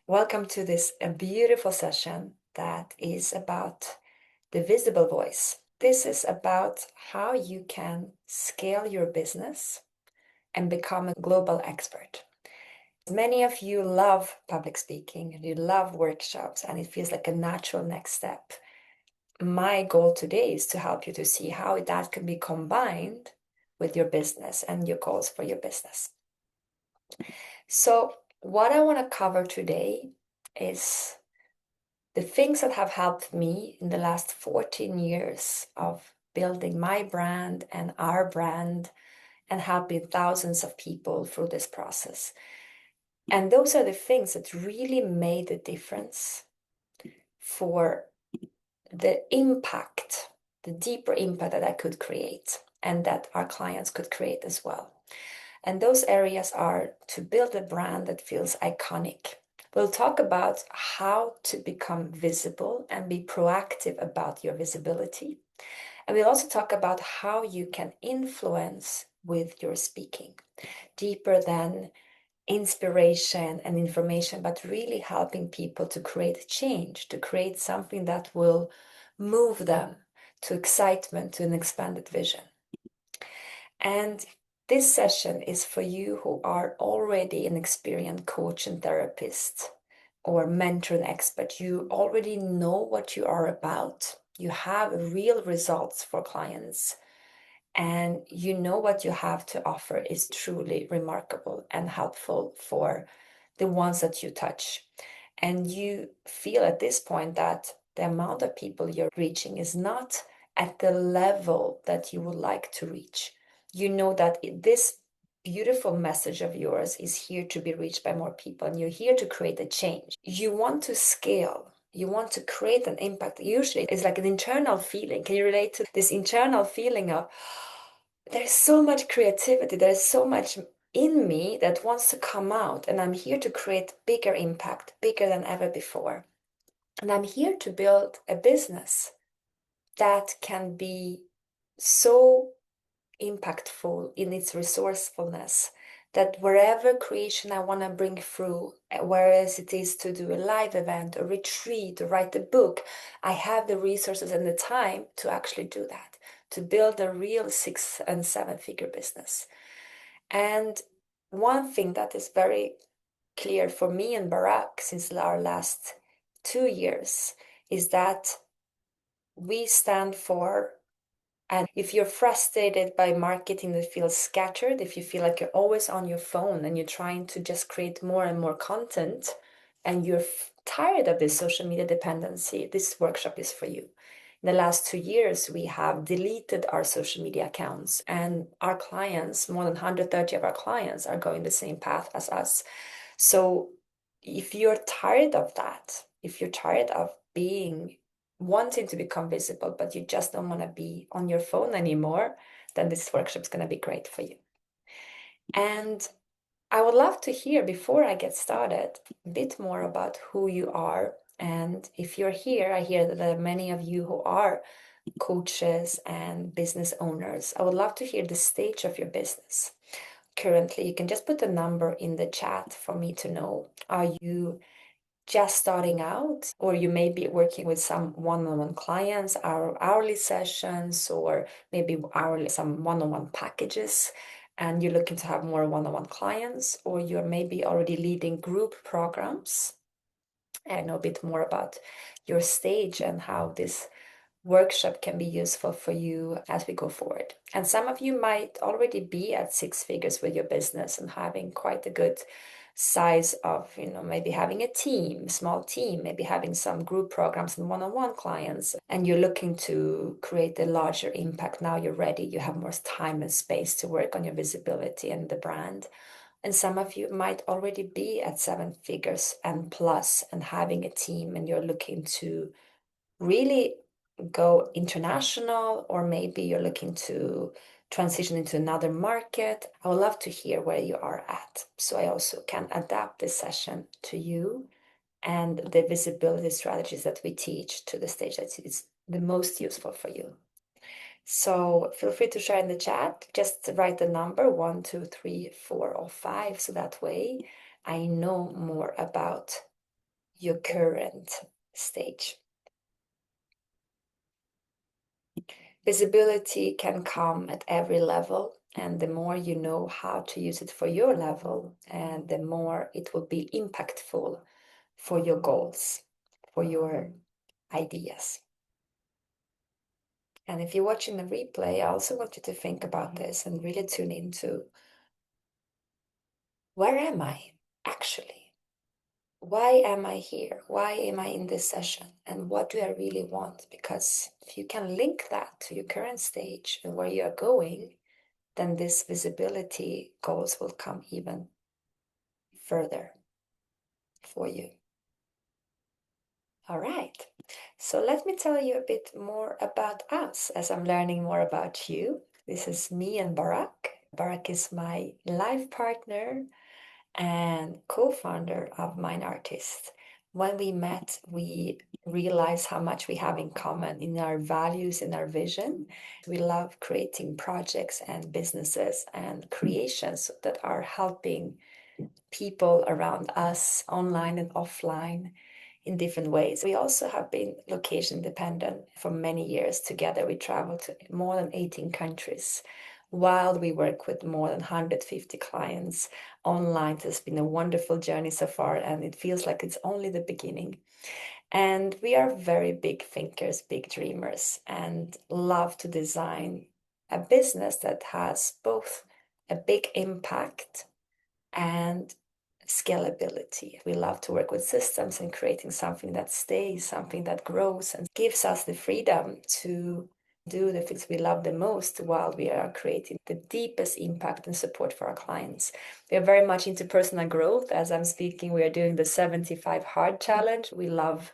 Welcome to this beautiful session that is about the visible voice. This is about how you can scale your business and become a global expert. Many of you love public speaking and you love workshops, and it feels like a natural next step. My goal today is to help you to see how that can be combined with your business and your goals for your business. So, what I want to cover today is the things that have helped me in the last 14 years of building my brand and our brand and helping thousands of people through this process. And those are the things that really made a difference for the impact, the deeper impact that I could create and that our clients could create as well. And those areas are to build a brand that feels iconic. We'll talk about how to become visible and be proactive about your visibility. And we'll also talk about how you can influence with your speaking, deeper than inspiration and information, but really helping people to create change, to create something that will move them to excitement, to an expanded vision. And this session is for you who are already an experienced coach and therapist or mentor and expert. You already know what you are about. You have real results for clients. And you know what you have to offer is truly remarkable and helpful for the ones that you touch. And you feel at this point that the amount of people you're reaching is not at the level that you would like to reach. You know that this beautiful message of yours is here to be reached by more people, and you're here to create a change. You want to scale. You want to create an impact. Usually it's like an internal feeling. Can you relate to this internal feeling of there's so much creativity, there's so much in me that wants to come out, and I'm here to create bigger impact, bigger than ever before. And I'm here to build a business that can be so impactful in its resourcefulness that wherever creation I want to bring through, whereas it is to do a live event, a retreat, or write a book, I have the resources and the time to actually do that, to build a real 6- and 7-figure business. And one thing that is very clear for me and Barak since our last 2 years is that we stand for, and if you're frustrated by marketing that feels scattered, if you feel like you're always on your phone and you're trying to just create more and more content and you're tired of this social media dependency, this workshop is for you. In the last 2 years, we have deleted our social media accounts, and our clients, more than 130 of our clients, are going the same path as us. So if you're tired of that, if you're tired of wanting to become visible, but you just don't want to be on your phone anymore, then this workshop is going to be great for you. And I would love to hear, before I get started, a bit more about who you are. And if you're here, I hear that there are many of you who are coaches and business owners. I would love to hear the stage of your business currently. You can just put a number in the chat for me to know. Are you just starting out, or you may be working with some one-on-one clients, our hourly sessions, or maybe hourly some one-on-one packages, and you're looking to have more one-on-one clients, or you're maybe already leading group programs. I know a bit more about your stage and how this workshop can be useful for you as we go forward. And some of you might already be at 6 figures with your business and having quite a good size of, maybe having a team, small team, maybe having some group programs and one-on-one clients, and you're looking to create a larger impact. Now you're ready, you have more time and space to work on your visibility and the brand. And some of you might already be at 7 figures and plus and having a team, and you're looking to really go international, or maybe you're looking to transition into another market. I would love to hear where you are at, so I also can adapt this session to you and the visibility strategies that we teach to the stage that is the most useful for you. So feel free to share in the chat. Just write the number 1, 2, 3, 4, or 5, so that way I know more about your current stage. Visibility can come at every level, and the more you know how to use it for your level, and the more it will be impactful for your goals, for your ideas. And if you're watching the replay, I also want you to think about this and really tune into, where am I actually? Why am I here? Why am I in this session? And what do I really want? Because if you can link that to your current stage and where you are going, then this visibility goals will come even further for you. All right. So let me tell you a bit more about us as I'm learning more about you. This is me and Barak. Barak is my life partner and co-founder of Mind Artist. When we met, we realized how much we have in common in our values and our vision. We love creating projects and businesses and creations that are helping people around us, online and offline, in different ways. We also have been location dependent for many years together. We traveled to more than 18 countries while we work with more than 150 clients online. It has been a wonderful journey so far, and it feels like it's only the beginning. And we are very big thinkers, big dreamers, and love to design a business that has both a big impact and scalability. We love to work with systems and creating something that stays, something that grows and gives us the freedom to do the things we love the most while we are creating the deepest impact and support for our clients. We are very much into personal growth. As I'm speaking, we are doing the 75 Hard Challenge. We love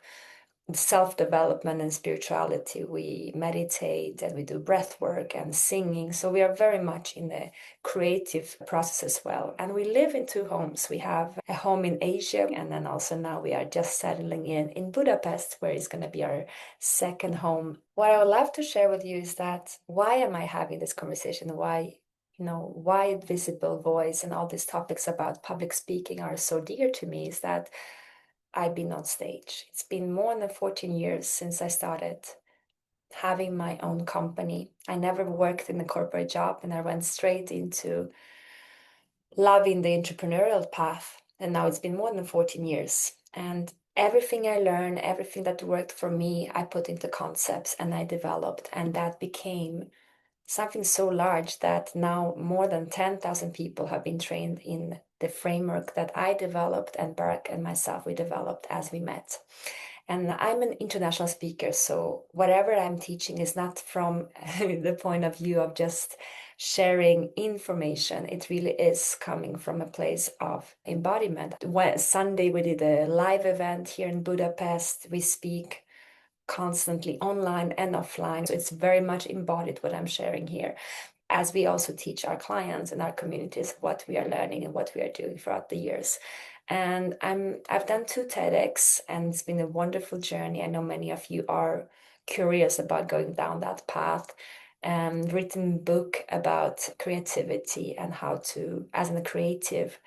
self-development and spirituality. We meditate and we do breath work and singing. So we are very much in the creative process as well. And we live in two homes. We have a home in Asia, and then also now we are just settling in Budapest, where it's going to be our second home. What I would love to share with you is that, why am I having this conversation? Why visible voice and all these topics about public speaking are so dear to me is that I've been on stage. It's been more than 14 years since I started having my own company. I never worked in a corporate job, and I went straight into loving the entrepreneurial path. And now it's been more than 14 years. And everything I learned, everything that worked for me, I put into concepts and I developed. And that became something so large that now more than 10,000 people have been trained in the framework that I developed, and Barak and myself, we developed as we met. And I'm an international speaker, so whatever I'm teaching is not from the point of view of just sharing information. It really is coming from a place of embodiment. Sunday, we did a live event here in Budapest. We speak constantly online and offline. So it's very much embodied what I'm sharing here, as we also teach our clients and our communities what we are learning and what we are doing throughout the years. And I've done 2 TEDx, and it's been a wonderful journey. I know many of you are curious about going down that path, and written book about creativity and how to, as a creative,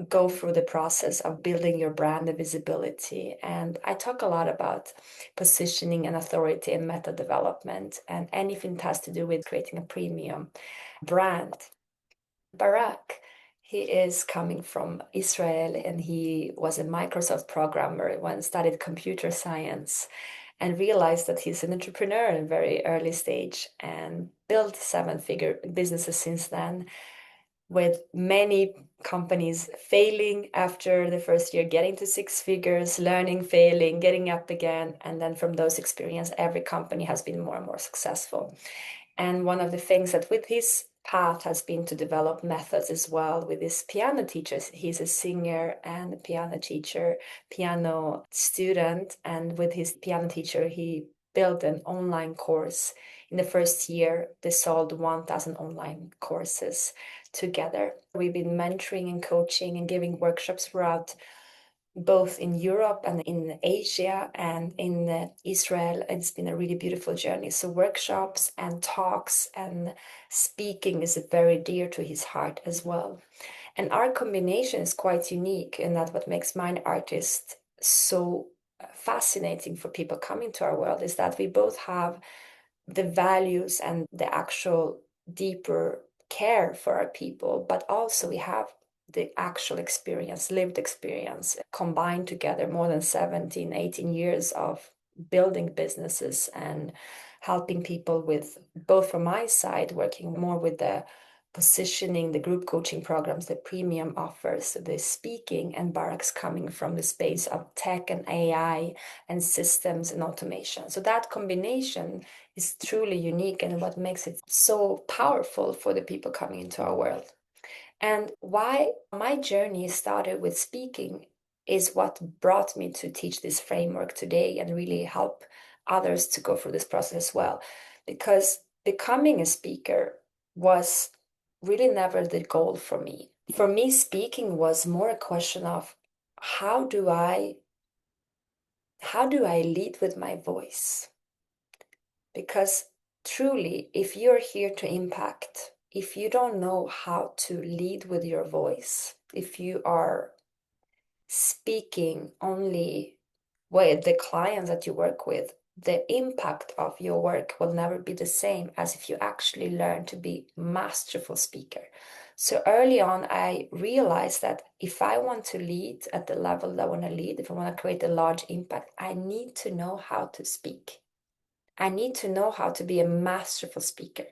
go through the process of building your brand and visibility. And I talk a lot about positioning and authority and meta development and anything that has to do with creating a premium brand. Barak, he is coming from Israel, and he was a Microsoft programmer when studied computer science, and realized that he's an entrepreneur in a very early stage and built 7-figure businesses since then, with many companies failing after the first year, getting to 6 figures, learning, failing, getting up again. And then from those experiences, every company has been more and more successful. And one of the things that with his path has been to develop methods as well with his piano teachers. He's a singer and a piano teacher, piano student. And with his piano teacher, he built an online course. In the first year, they sold 1,000 online courses together. We've been mentoring and coaching and giving workshops throughout both in Europe and in Asia and in Israel. It's been a really beautiful journey. So workshops and talks and speaking is very dear to his heart as well. And our combination is quite unique in that what makes Mind Artist so fascinating for people coming to our world is that we both have the values and the actual deeper care for our people, but also we have the actual experience, lived experience, combined together more than 17, 18 years of building businesses and helping people with, both from my side, working more with the positioning, the group coaching programs, the premium offers, the speaking, and Barak's coming from the space of tech and AI and systems and automation. So that combination is truly unique and what makes it so powerful for the people coming into our world. And why my journey started with speaking is what brought me to teach this framework today and really help others to go through this process as well. Because becoming a speaker was really never the goal for me. For me, speaking was more a question of how do I lead with my voice? Because truly, if you're here to impact, if you don't know how to lead with your voice, if you are speaking only with the clients that you work with, the impact of your work will never be the same as if you actually learn to be masterful speaker. So early on, I realized that if I want to lead at the level that I want to lead, if I want to create a large impact, I need to know how to speak. I need to know how to be a masterful speaker.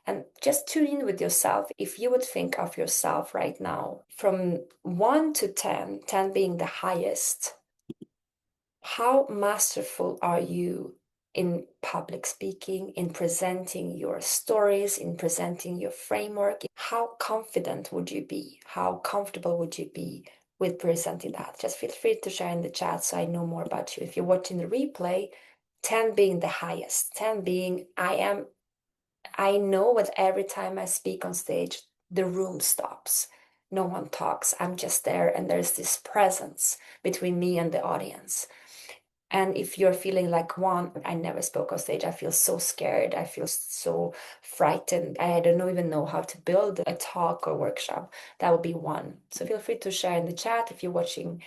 And just tune in with yourself. If you would think of yourself right now from 1 to 10, 10 being the highest, how masterful are you in public speaking, in presenting your stories, in presenting your framework? How confident would you be? How comfortable would you be with presenting that? Just feel free to share in the chat so I know more about you. If you're watching the replay, 10 being the highest, 10 being I know that every time I speak on stage, the room stops. No one talks. I'm just there, and there's this presence between me and the audience. And if you're feeling like 1, I never spoke on stage, I feel so scared, I feel so frightened, I don't even know how to build a talk or workshop, that would be 1. So feel free to share in the chat. If you're watching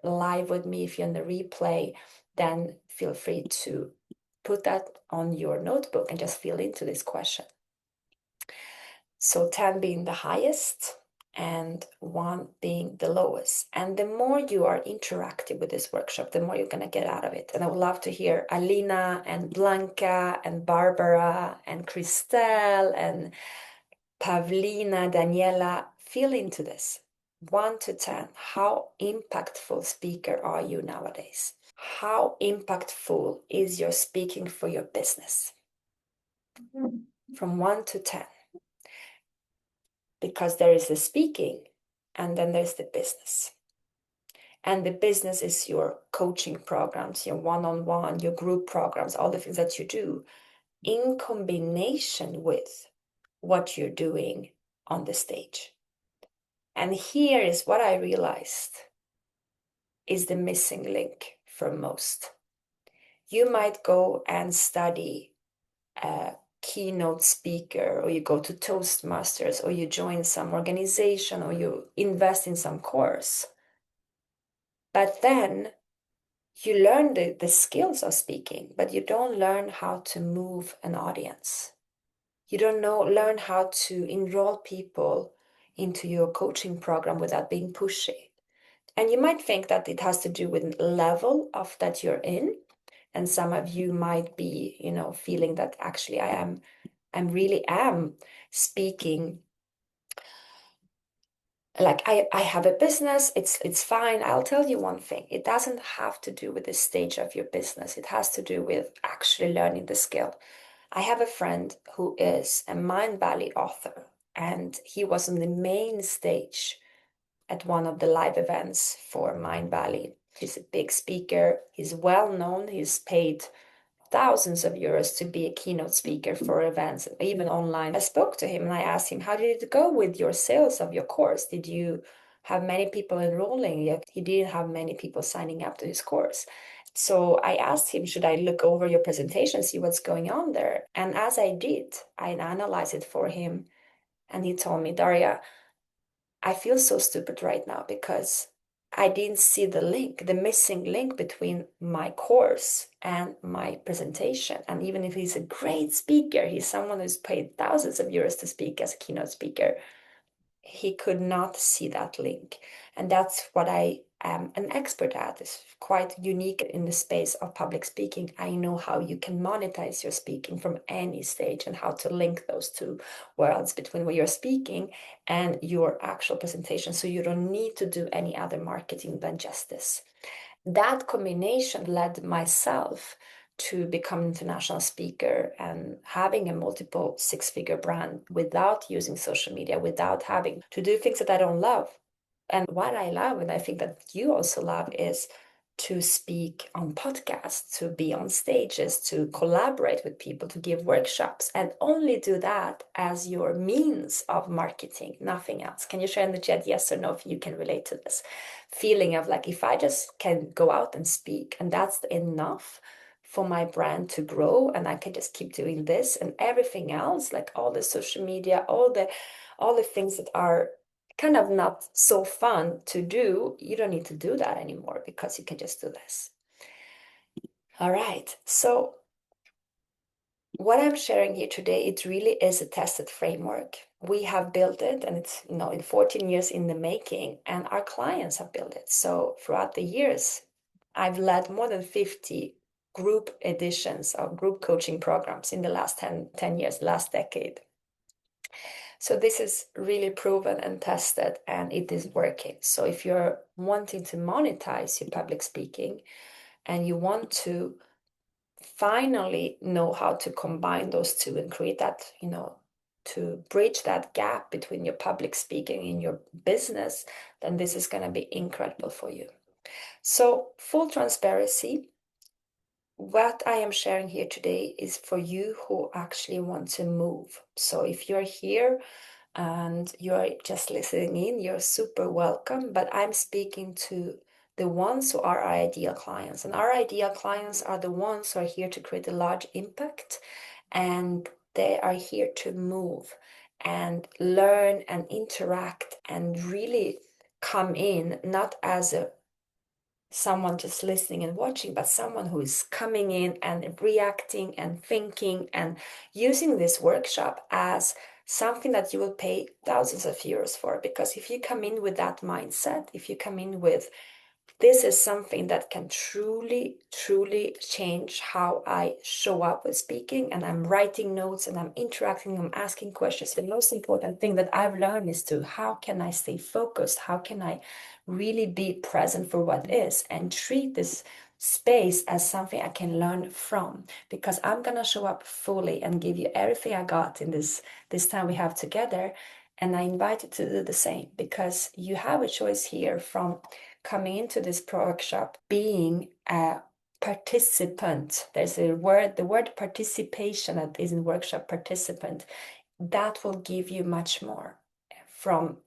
live with me, if you're in the replay, then feel free to put that on your notebook and just fill into this question. So 10 being the highest and 1 being the lowest. And the more you are interactive with this workshop, the more you're going to get out of it. And I would love to hear Alina and Blanca and Barbara and Christelle and Pavlina, Daniela, feel into this. 1 to 10, how impactful speaker are you nowadays? How impactful is your speaking for your business? From 1 to 10. Because there is the speaking and then there's the business. And the business is your coaching programs, your one-on-one, your group programs, all the things that you do in combination with what you're doing on the stage. And here is what I realized is the missing link for most. You might go and study keynote speaker, or you go to Toastmasters, or you join some organization, or you invest in some course. But then you learn the skills of speaking, but you don't learn how to move an audience. You don't learn how to enroll people into your coaching program without being pushy. And you might think that it has to do with level of that you're in. And some of you might be, feeling that actually I really am speaking like I have a business, it's fine. I'll tell you one thing. It doesn't have to do with the stage of your business. It has to do with actually learning the skill. I have a friend who is a Mindvalley author, and he was on the main stage at one of the live events for Mindvalley. He's a big speaker. He's well known. He's paid thousands of euros to be a keynote speaker for events, even online. I spoke to him and I asked him, how did it go with your sales of your course? Did you have many people enrolling? Yet he didn't have many people signing up to his course. So I asked him, should I look over your presentation, see what's going on there? And as I did, I analyzed it for him. And he told me, Daria, I feel so stupid right now because I didn't see the link, the missing link between my course and my presentation. And even if he's a great speaker, he's someone who's paid thousands of euros to speak as a keynote speaker, he could not see that link. And that's what I am an expert at. It's quite unique in the space of public speaking. I know how you can monetize your speaking from any stage and how to link those two worlds between what you're speaking and your actual presentation. So you don't need to do any other marketing than just this. That combination led myself to become an international speaker and having a multiple six-figure brand without using social media, without having to do things that I don't love. And what I love, and I think that you also love, is to speak on podcasts, to be on stages, to collaborate with people, to give workshops, and only do that as your means of marketing, nothing else. Can you share in the chat yes or no if you can relate to this feeling of like, if I just can go out and speak and that's enough for my brand to grow, and I can just keep doing this, and everything else, like all the social media, all the things that are kind of not so fun to do, you don't need to do that anymore because you can just do this. All right, so what I'm sharing here today, it really is a tested framework. We have built it, and it's in 14 years in the making, and our clients have built it. So throughout the years, I've led more than 50 group editions of group coaching programs in the last 10 years, last decade. So this is really proven and tested, and it is working. So if you're wanting to monetize your public speaking and you want to finally know how to combine those two and create that, to bridge that gap between your public speaking and your business, then this is going to be incredible for you. So full transparency, what I am sharing here today is for you who actually want to move. So if you're here and you're just listening in, you're super welcome. But I'm speaking to the ones who are our ideal clients. And our ideal clients are the ones who are here to create a large impact, and they are here to move and learn and interact and really come in, not as someone just listening and watching, but someone who is coming in and reacting and thinking and using this workshop as something that you will pay thousands of euros for. Because if you come in with that mindset, if you come in with this is something that can truly, truly change how I show up with speaking, and I'm writing notes and I'm interacting, I'm asking questions. The most important thing that I've learned is how can I stay focused? How can I really be present for what is and treat this space as something I can learn from? Because I'm gonna show up fully and give you everything I got in this time we have together. And I invite you to do the same, because you have a choice here from coming into this workshop being a participant. There's the word participation that is in workshop, participant. That will give you much more from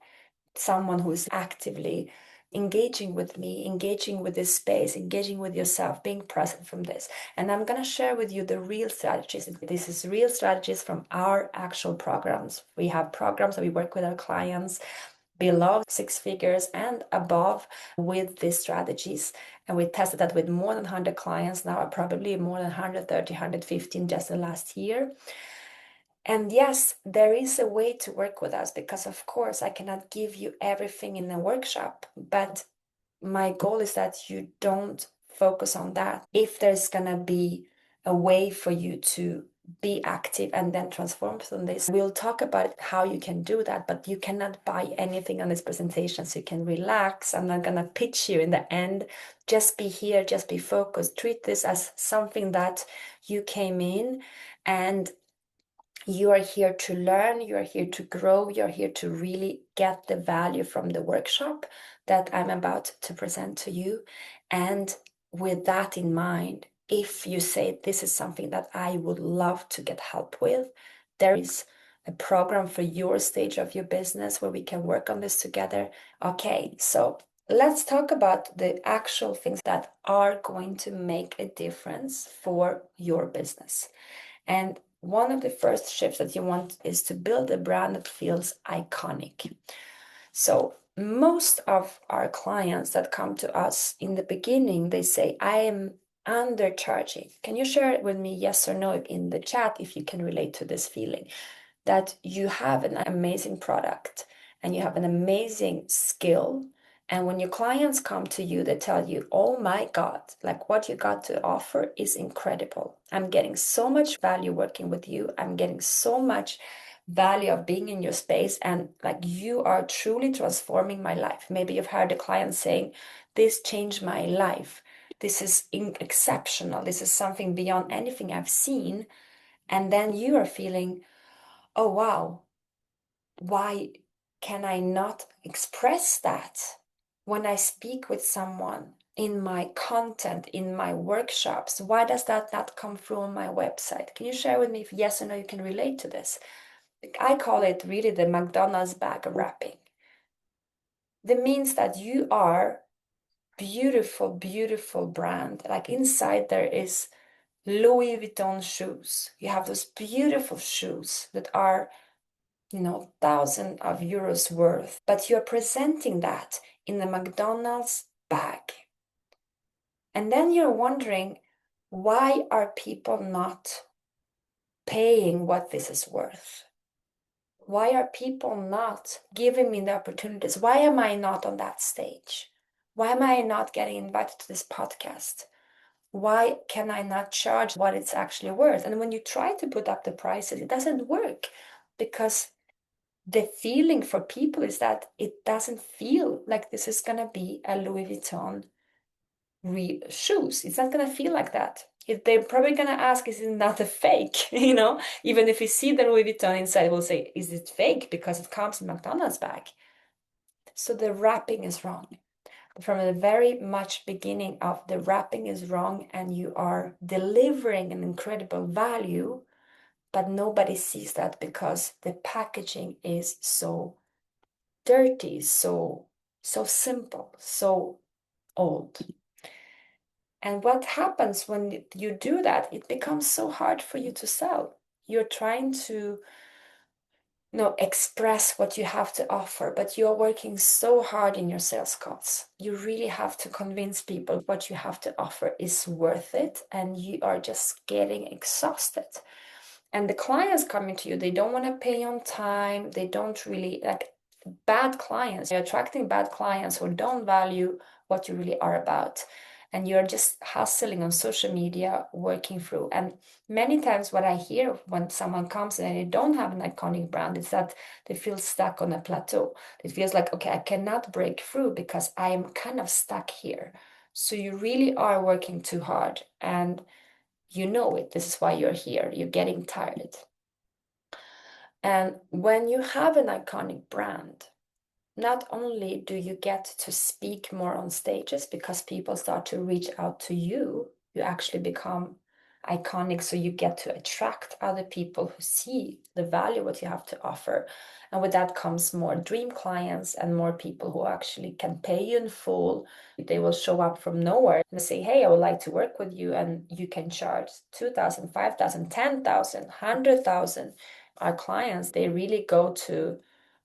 someone who is actively engaging with me, engaging with this space, engaging with yourself, being present from this. And I'm going to share with you the real strategies. This is real strategies from our actual programs. We have programs that we work with our clients below six figures and above with these strategies. And we tested that with more than 100 clients now, probably more than 130, 115 just in the last year. And yes, there is a way to work with us, because of course I cannot give you everything in a workshop, but my goal is that you don't focus on that. If there's gonna be a way for you to be active and then transform from this, we'll talk about how you can do that, but you cannot buy anything on this presentation, so you can relax. I'm not gonna pitch you in the end. Just be here, just be focused. Treat this as something that you came in, and you are here to learn, you are here to grow, you're here to really get the value from the workshop that I'm about to present to you. And with that in mind, if you say this is something that I would love to get help with, there is a program for your stage of your business where we can work on this together. Okay, so let's talk about the actual things that are going to make a difference for your business. And one of the first shifts that you want is to build a brand that feels iconic. So most of our clients that come to us in the beginning, they say, I am undercharging. Can you share it with me, yes or no, in the chat, if you can relate to this feeling that you have an amazing product and you have an amazing skill. And when your clients come to you, they tell you, oh my God, like what you got to offer is incredible. I'm getting so much value working with you. I'm getting so much value of being in your space. And like you are truly transforming my life. Maybe you've heard a client saying, this changed my life. This is exceptional. This is something beyond anything I've seen. And then you are feeling, oh, wow, why can I not express that when I speak with someone in my content, in my workshops? Why does that not come through on my website? Can you share with me if yes or no you can relate to this? I call it really the McDonald's bag of wrapping. That means that you are beautiful, beautiful brand. Like inside there is Louis Vuitton shoes. You have those beautiful shoes that are thousands of euros worth, but you're presenting that in the McDonald's bag. And then you're wondering, why are people not paying what this is worth? Why are people not giving me the opportunities? Why am I not on that stage? Why am I not getting invited to this podcast? Why can I not charge what it's actually worth? And when you try to put up the prices, it doesn't work because the feeling for people is that it doesn't feel like this is going to be a Louis Vuitton shoes. It's not going to feel like that. They're probably going to ask, is it not a fake? Even if you see the Louis Vuitton inside, we'll say, is it fake? Because it comes in McDonald's bag. So the wrapping is wrong. From the very much beginning of the wrapping is wrong, and you are delivering an incredible value, but nobody sees that because the packaging is so dirty, so simple, so old. And what happens when you do that? It becomes so hard for you to sell. You're trying to express what you have to offer, but you're working so hard in your sales calls. You really have to convince people what you have to offer is worth it, and you are just getting exhausted. And the clients coming to you, they don't want to pay on time. They don't really like bad clients. You're attracting bad clients who don't value what you really are about. And you're just hustling on social media, working through. And many times what I hear when someone comes and they don't have an iconic brand is that they feel stuck on a plateau. It feels like, okay, I cannot break through because I am kind of stuck here. So you really are working too hard. And you know it. This is why you're here. You're getting tired. And when you have an iconic brand, not only do you get to speak more on stages because people start to reach out to you, you actually become iconic, so you get to attract other people who see the value what you have to offer. And with that comes more dream clients and more people who actually can pay you in full. They will show up from nowhere and say, hey, I would like to work with you, and you can charge 2,000, 5,000, 10,000, 100,000. Our clients, they really go to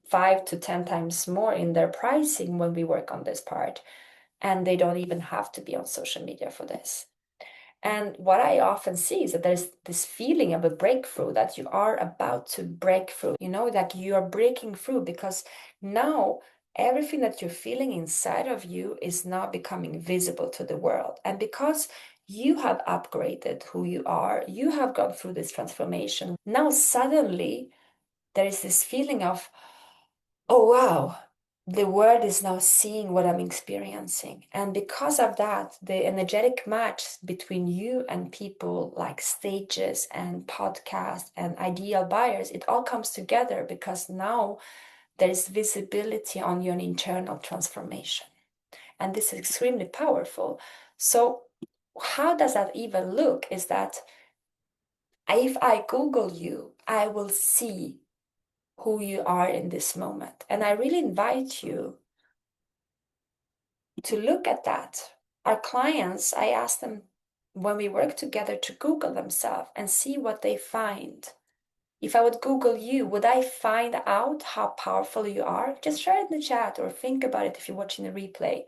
5 to 10 times more in their pricing when we work on this part. And they don't even have to be on social media for this. And what I often see is that there's this feeling of a breakthrough, that you are about to break through, that you are breaking through because now everything that you're feeling inside of you is now becoming visible to the world. And because you have upgraded who you are, you have gone through this transformation. Now suddenly there is this feeling of, oh, wow, the world is now seeing what I'm experiencing. And because of that, the energetic match between you and people like stages and podcasts and ideal buyers, it all comes together because now there is visibility on your internal transformation. And this is extremely powerful. So how does that even look? Is that if I Google you, I will see who you are in this moment. And I really invite you to look at that. Our clients, I ask them when we work together to Google themselves and see what they find If I would Google you, would I find out how powerful you are? Just share it in the chat or think about it if you're watching the replay.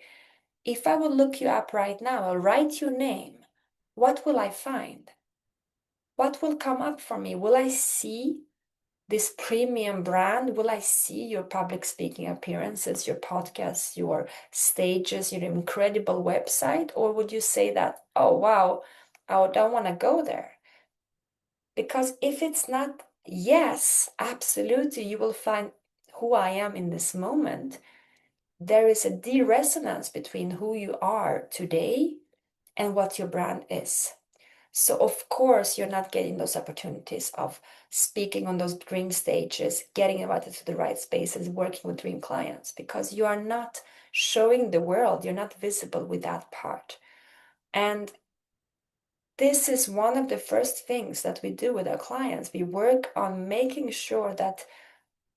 If I would look you up right now, I'll write your name. What will I find? What will come up for me? Will I see this premium brand? Will I see your public speaking appearances, your podcasts, your stages, your incredible website? Or would you say that, oh, wow, I don't want to go there? Because if it's not yes, absolutely, you will find who I am in this moment. There is a de-resonance between who you are today and what your brand is. So of course, you're not getting those opportunities of speaking on those dream stages, getting invited to the right spaces, working with dream clients, because you are not showing the world, you're not visible with that part. And this is one of the first things that we do with our clients. We work on making sure that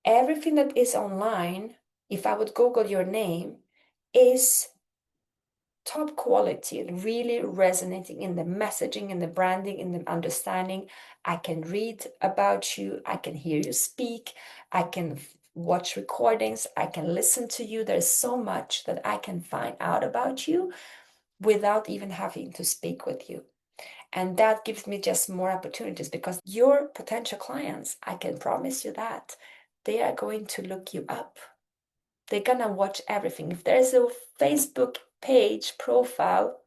everything that is online, if I would Google your name, is top quality and really resonating in the messaging, in the branding, in the understanding. I can read about you, I can hear you speak, I can watch recordings, I can listen to you. There's so much that I can find out about you without even having to speak with you. And that gives me just more opportunities, because your potential clients, I can promise you that they are going to look you up. They're gonna watch everything. If there's a Facebook page profile,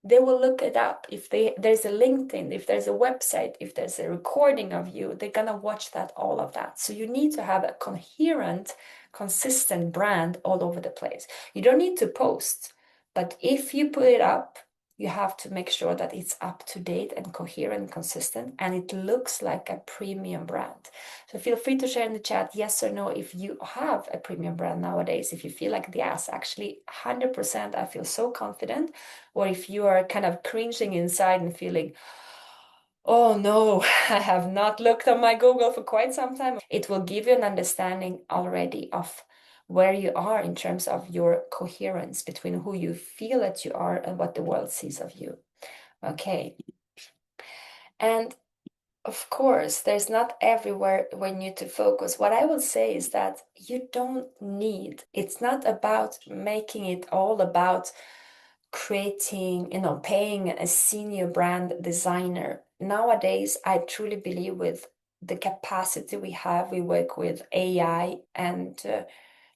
they will look it up. If there's a LinkedIn, if there's a website, if there's a recording of you, they're gonna watch that, all of that. So you need to have a coherent, consistent brand all over the place. You don't need to post, but if you put it up, you have to make sure that it's up to date and coherent and consistent, and it looks like a premium brand. So feel free to share in the chat yes or no if you have a premium brand nowadays, if you feel like yes, actually 100%, I feel so confident, or if you are kind of cringing inside and feeling, oh no, I have not looked on my Google for quite some time. It will give you an understanding already of where you are in terms of your coherence between who you feel that you are and what the world sees of you. Okay. And of course, there's not everywhere we need to focus. What I will say is that you don't need, it's not about making it all about creating, paying a senior brand designer. Nowadays, I truly believe with the capacity we have, we work with AI and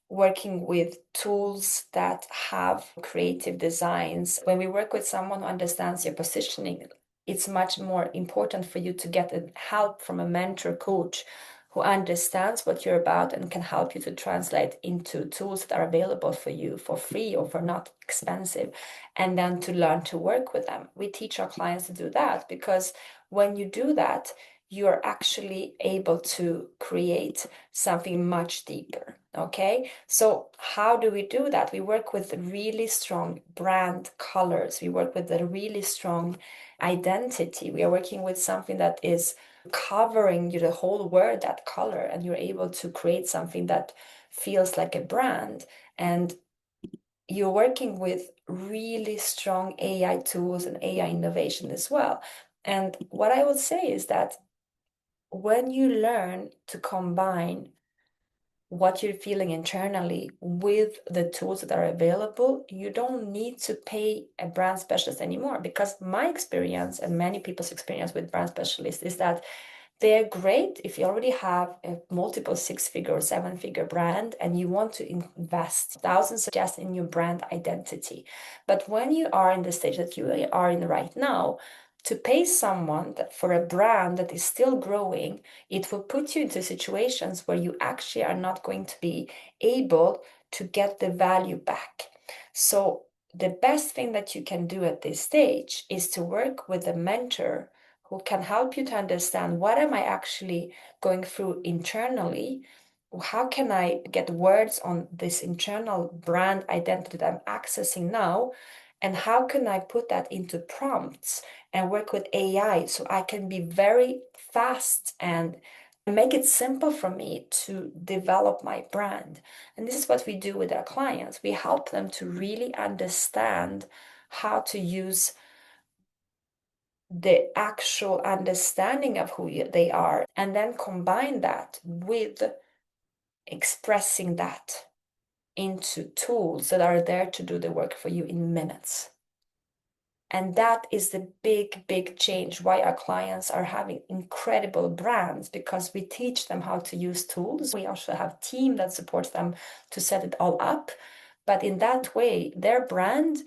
working with tools that have creative designs. When we work with someone who understands your positioning, it's much more important for you to get help from a mentor coach who understands what you're about and can help you to translate into tools that are available for you for free or for not expensive, and then to learn to work with them. We teach our clients to do that, because when you do that, you're actually able to create something much deeper. Okay, so how do we do that? We work with really strong brand colors. We work with a really strong identity. We are working with something that is covering you the whole word, that color, and you're able to create something that feels like a brand. And you're working with really strong AI tools and AI innovation as well. And what I would say is that when you learn to combine what you're feeling internally with the tools that are available, you don't need to pay a brand specialist anymore. Because my experience and many people's experience with brand specialists is that they're great if you already have a multiple six-figure or seven-figure brand and you want to invest thousands just in your brand identity. But when you are in the stage that you are in right now, to pay someone for a brand that is still growing, it will put you into situations where you actually are not going to be able to get the value back. So the best thing that you can do at this stage is to work with a mentor who can help you to understand, what am I actually going through internally? How can I get words on this internal brand identity that I'm accessing now? And how can I put that into prompts and work with AI so I can be very fast and make it simple for me to develop my brand? And this is what we do with our clients. We help them to really understand how to use the actual understanding of who they are, and then combine that with expressing that into tools that are there to do the work for you in minutes. And that is the big, big change why our clients are having incredible brands, because we teach them how to use tools. We also have a team that supports them to set it all up. But in that way, their brand,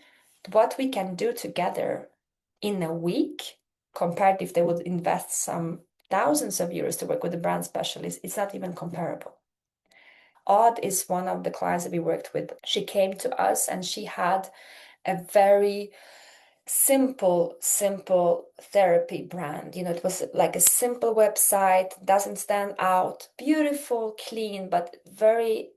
what we can do together in a week, compared if they would invest some thousands of euros to work with a brand specialist, it's not even comparable. Odd is one of the clients that we worked with. She came to us and she had a very simple therapy brand. It was like a simple website, doesn't stand out, beautiful, clean, but very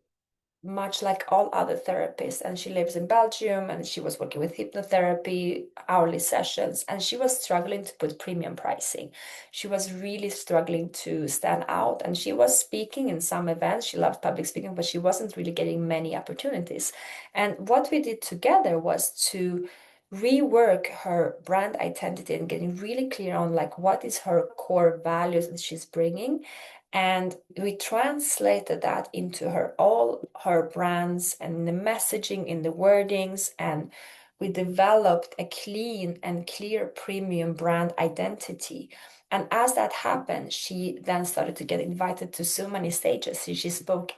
much like all other therapists. And she lives in Belgium, and she was working with hypnotherapy, hourly sessions, and she was struggling to put premium pricing. She was really struggling to stand out, and she was speaking in some events. She loved public speaking, but she wasn't really getting many opportunities. And what we did together was to rework her brand identity and getting really clear on like what is her core values that she's bringing. And we translated that into all her brands and the messaging in the wordings, and we developed a clean and clear premium brand identity. And as that happened, she then started to get invited to so many stages. She spoke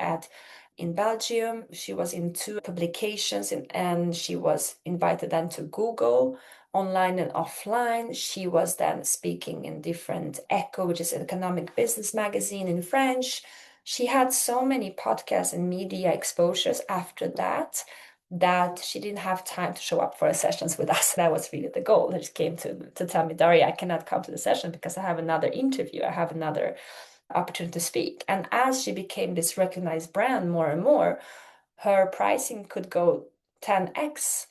in Belgium, she was in 2 publications, and she was invited then to Google online and offline. She was then speaking in different Echo, which is an economic business magazine in French. She had so many podcasts and media exposures after that she didn't have time to show up for sessions with us. That was really the goal. She came to tell me, Daria, I cannot come to the session because I have another interview. I have another opportunity to speak. And as she became this recognized brand more and more, her pricing could go 10x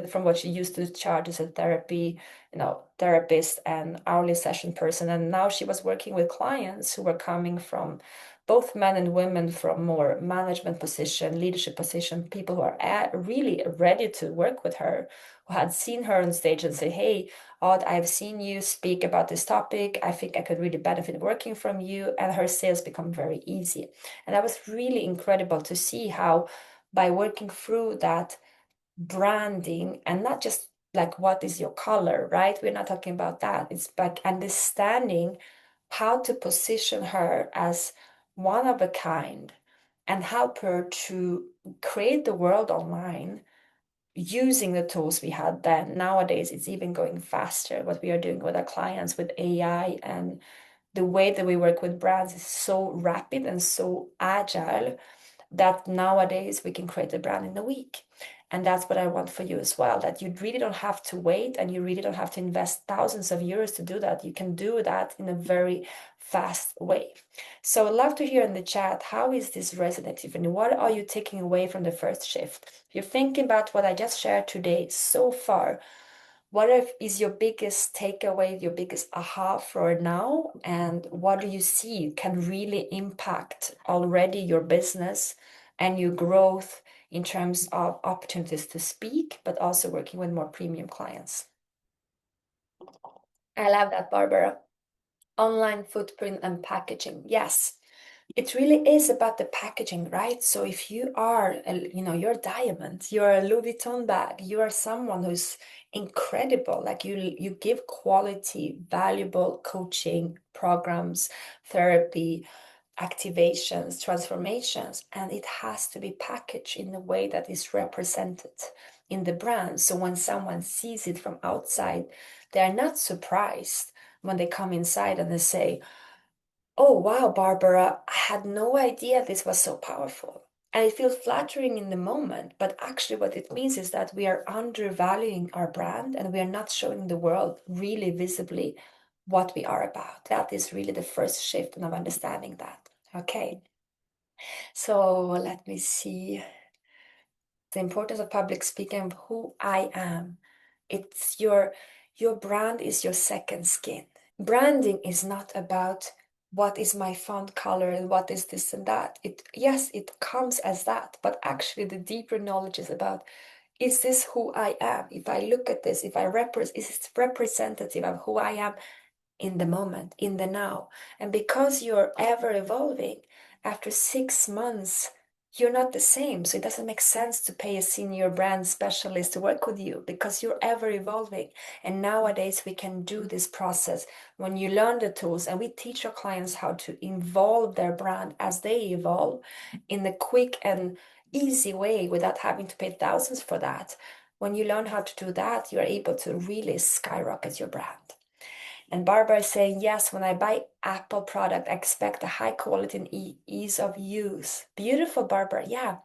from what she used to charge as a therapist and hourly session person. And now she was working with clients who were coming from both men and women from more management position, leadership position, people who are really ready to work with her, who had seen her on stage and say, hey, Odd, I've seen you speak about this topic. I think I could really benefit working from you. And her sales become very easy. And that was really incredible to see how by working through that branding, and not just like what is your color, right? We're not talking about that. It's like understanding how to position her as one of a kind and help her to create the world online using the tools we had then. Nowadays, it's even going faster. What we are doing with our clients with AI, and the way that we work with brands is so rapid and so agile that nowadays we can create a brand in a week. And that's what I want for you as well, that you really don't have to wait and you really don't have to invest thousands of euros to do that. You can do that in a very fast way. So I'd love to hear in the chat, how is this resonating and what are you taking away from the first shift? If you're thinking about what I just shared today so far, what is your biggest takeaway, your biggest aha for now? And what do you see can really impact already your business and your growth in terms of opportunities to speak, but also working with more premium clients? I love that, Barbara. Online footprint and packaging. Yes, it really is about the packaging, right? So if you are, you're a diamond, you're a Louis Vuitton bag, you are someone who's incredible, like you give quality, valuable coaching programs, therapy, activations, transformations, and it has to be packaged in a way that is represented in the brand. So when someone sees it from outside, they're not surprised when they come inside and they say, oh, wow, Barbara, I had no idea this was so powerful. And it feels flattering in the moment, but actually, what it means is that we are undervaluing our brand and we are not showing the world really visibly what we are about. That is really the first shift of understanding that. Okay, so let me see. The importance of public speaking of who I am. It's your brand is your second skin. Branding is not about what is my font color and what is this and that. Yes, it comes as that, but actually the deeper knowledge is about Is this who I am? If I look at this, if I is it representative of who I am in the moment, in the now? And because you're ever evolving, after 6 months, you're not the same. So it doesn't make sense to pay a senior brand specialist to work with you because you're ever evolving. And nowadays we can do this process when you learn the tools, and we teach our clients how to involve their brand as they evolve in a quick and easy way without having to pay thousands for that. When you learn how to do that, you're able to really skyrocket your brand. And Barbara is saying, yes, when I buy Apple product, I expect a high quality and ease of use. Beautiful, Barbara. Yeah.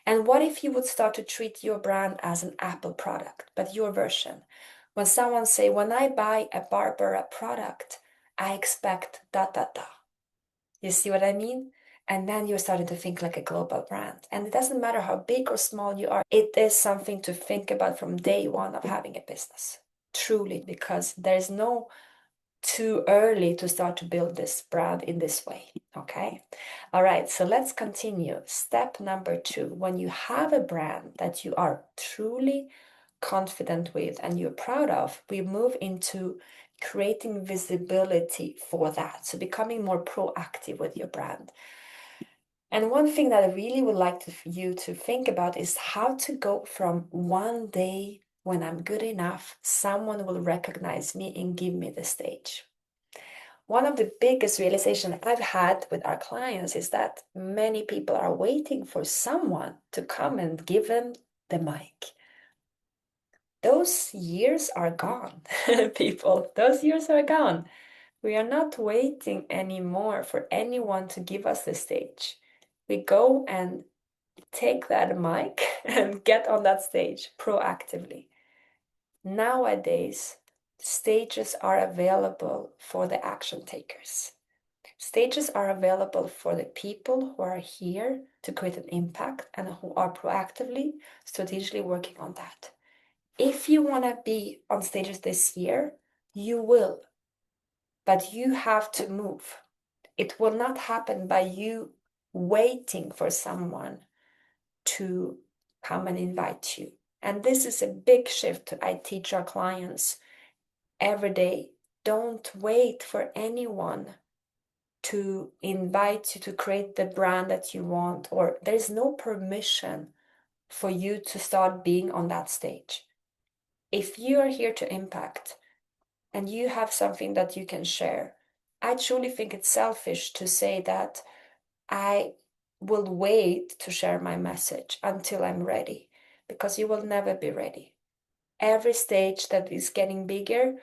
And what if you would start to treat your brand as an Apple product, but your version? When someone say, when I buy a Barbara product, I expect da da da. You see what I mean? And then you're starting to think like a global brand. And it doesn't matter how big or small you are, it is something to think about from day one of having a business. Truly, because there's no too early to start to build this brand in this way. Okay. All right. So let's continue. Step number 2. When you have a brand that you are truly confident with and you're proud of, we move into creating visibility for that. So becoming more proactive with your brand. And one thing that I really would like you to think about is how to go from one day when I'm good enough, someone will recognize me and give me the stage. One of the biggest realizations I've had with our clients is that many people are waiting for someone to come and give them the mic. Those years are gone, people. Those years are gone. We are not waiting anymore for anyone to give us the stage. We go and take that mic and get on that stage proactively. Nowadays, stages are available for the action takers. Stages are available for the people who are here to create an impact and who are proactively, strategically working on that. If you want to be on stages this year, you will, but you have to move. It will not happen by you waiting for someone to come and invite you. And this is a big shift I teach our clients every day. Don't wait for anyone to invite you to create the brand that you want, or there's no permission for you to start being on that stage. If you are here to impact and you have something that you can share, I truly think it's selfish to say that I will wait to share my message until I'm ready, because you will never be ready. Every stage that is getting bigger,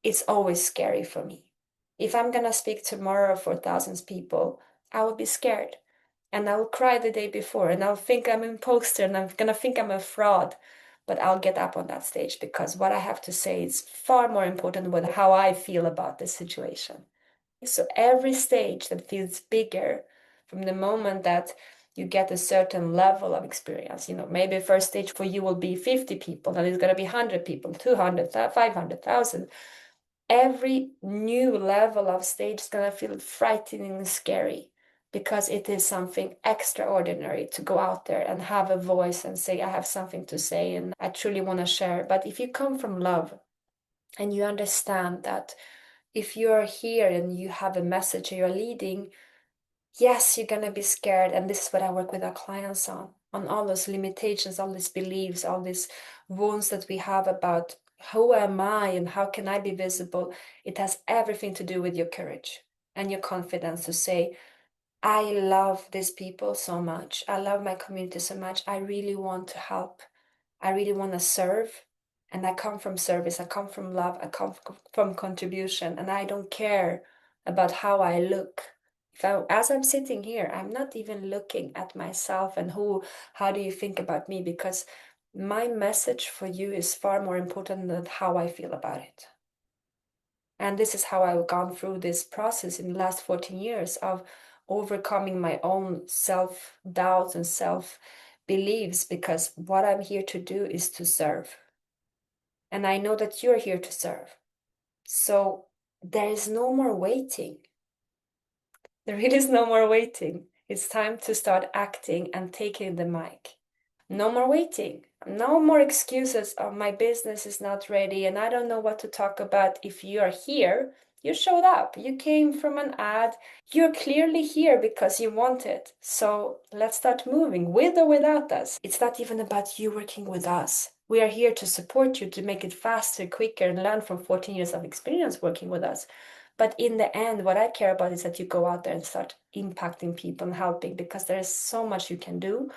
it's always scary for me. If I'm gonna speak tomorrow for thousands of people, I will be scared. And I will cry the day before, and I'll think I'm an imposter, and I'm gonna think I'm a fraud. But I'll get up on that stage because what I have to say is far more important than how I feel about the situation. So every stage that feels bigger from the moment that you get a certain level of experience, maybe first stage for you will be 50 people, then it's going to be 100 people, 200, 500,000. Every new level of stage is going to feel frightening and scary because it is something extraordinary to go out there and have a voice and say, I have something to say and I truly want to share. But if you come from love and you understand that if you're here and you have a message you're leading, yes, you're going to be scared. And this is what I work with our clients on all those limitations, all these beliefs, all these wounds that we have about who am I and how can I be visible. It has everything to do with your courage and your confidence to say, I love these people so much. I love my community so much. I really want to help. I really want to serve. And I come from service. I come from love. I come from contribution. And I don't care about how I look. As I'm sitting here, I'm not even looking at myself and how do you think about me? Because my message for you is far more important than how I feel about it. And this is how I've gone through this process in the last 14 years of overcoming my own self-doubts and self-beliefs, because what I'm here to do is to serve. And I know that you're here to serve. So there is no more waiting. There really is no more waiting. It's time to start acting and taking the mic. No more waiting. No more excuses of my business is not ready and I don't know what to talk about. If you are here, you showed up. You came from an ad. You're clearly here because you want it. So let's start moving with or without us. It's not even about you working with us. We are here to support you to make it faster, quicker, and learn from 14 years of experience working with us. But in the end, what I care about is that you go out there and start impacting people and helping, because there is so much you can do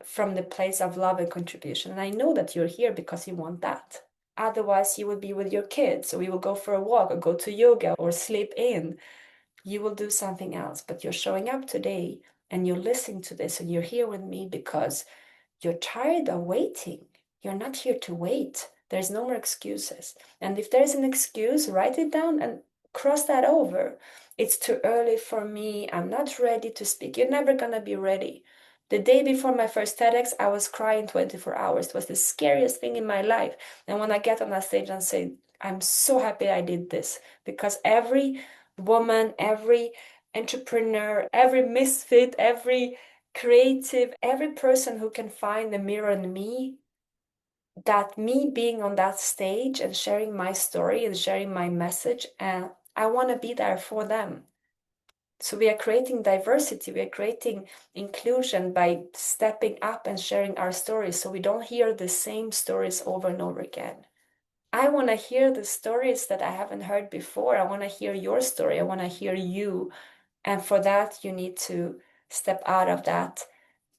from the place of love and contribution. And I know that you're here because you want that. Otherwise, you will be with your kids, or you will go for a walk, or go to yoga, or sleep in. You will do something else, but you're showing up today and you're listening to this and you're here with me because you're tired of waiting. You're not here to wait. There's no more excuses. And if there's an excuse, write it down and cross that over. It's too early for me. I'm not ready to speak. You're never going to be ready. The day before my first TEDx, I was crying 24 hours. It was the scariest thing in my life. And when I get on that stage and say, I'm so happy I did this, because every woman, every entrepreneur, every misfit, every creative, every person who can find the mirror in me, that me being on that stage and sharing my story and sharing my message, and I want to be there for them. So we are creating diversity, we are creating inclusion by stepping up and sharing our stories, so we don't hear the same stories over and over again. I want to hear the stories that I haven't heard before. I want to hear your story. I want to hear you. And for that, you need to step out of that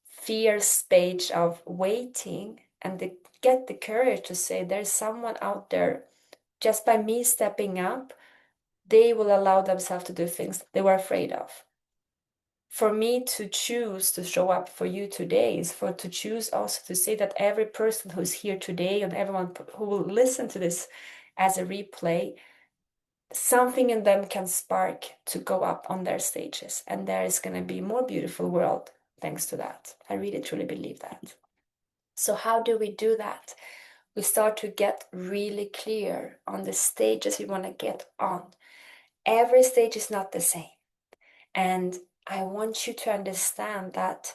fear stage of waiting and get the courage to say, there's someone out there. Just by me stepping up, they will allow themselves to do things they were afraid of. For me to choose to show up for you today is to choose also to say that every person who's here today and everyone who will listen to this as a replay, something in them can spark to go up on their stages, and there is going to be a more beautiful world thanks to that. I really truly believe that. So how do we do that? We start to get really clear on the stages we want to get on. Every stage is not the same. And I want you to understand that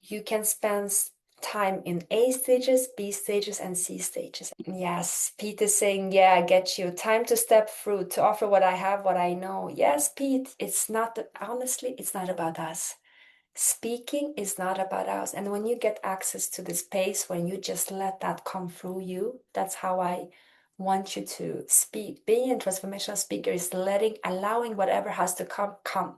you can spend time in A stages, B stages, and C stages. Yes, Pete is saying, yeah, I get you. Time to step through, to offer what I have, what I know. Yes, Pete, it's not, honestly, it's not about us. Speaking is not about us. And when you get access to this space, when you just let that come through you, that's how I want you to speak. Being a transformational speaker is allowing whatever has to come.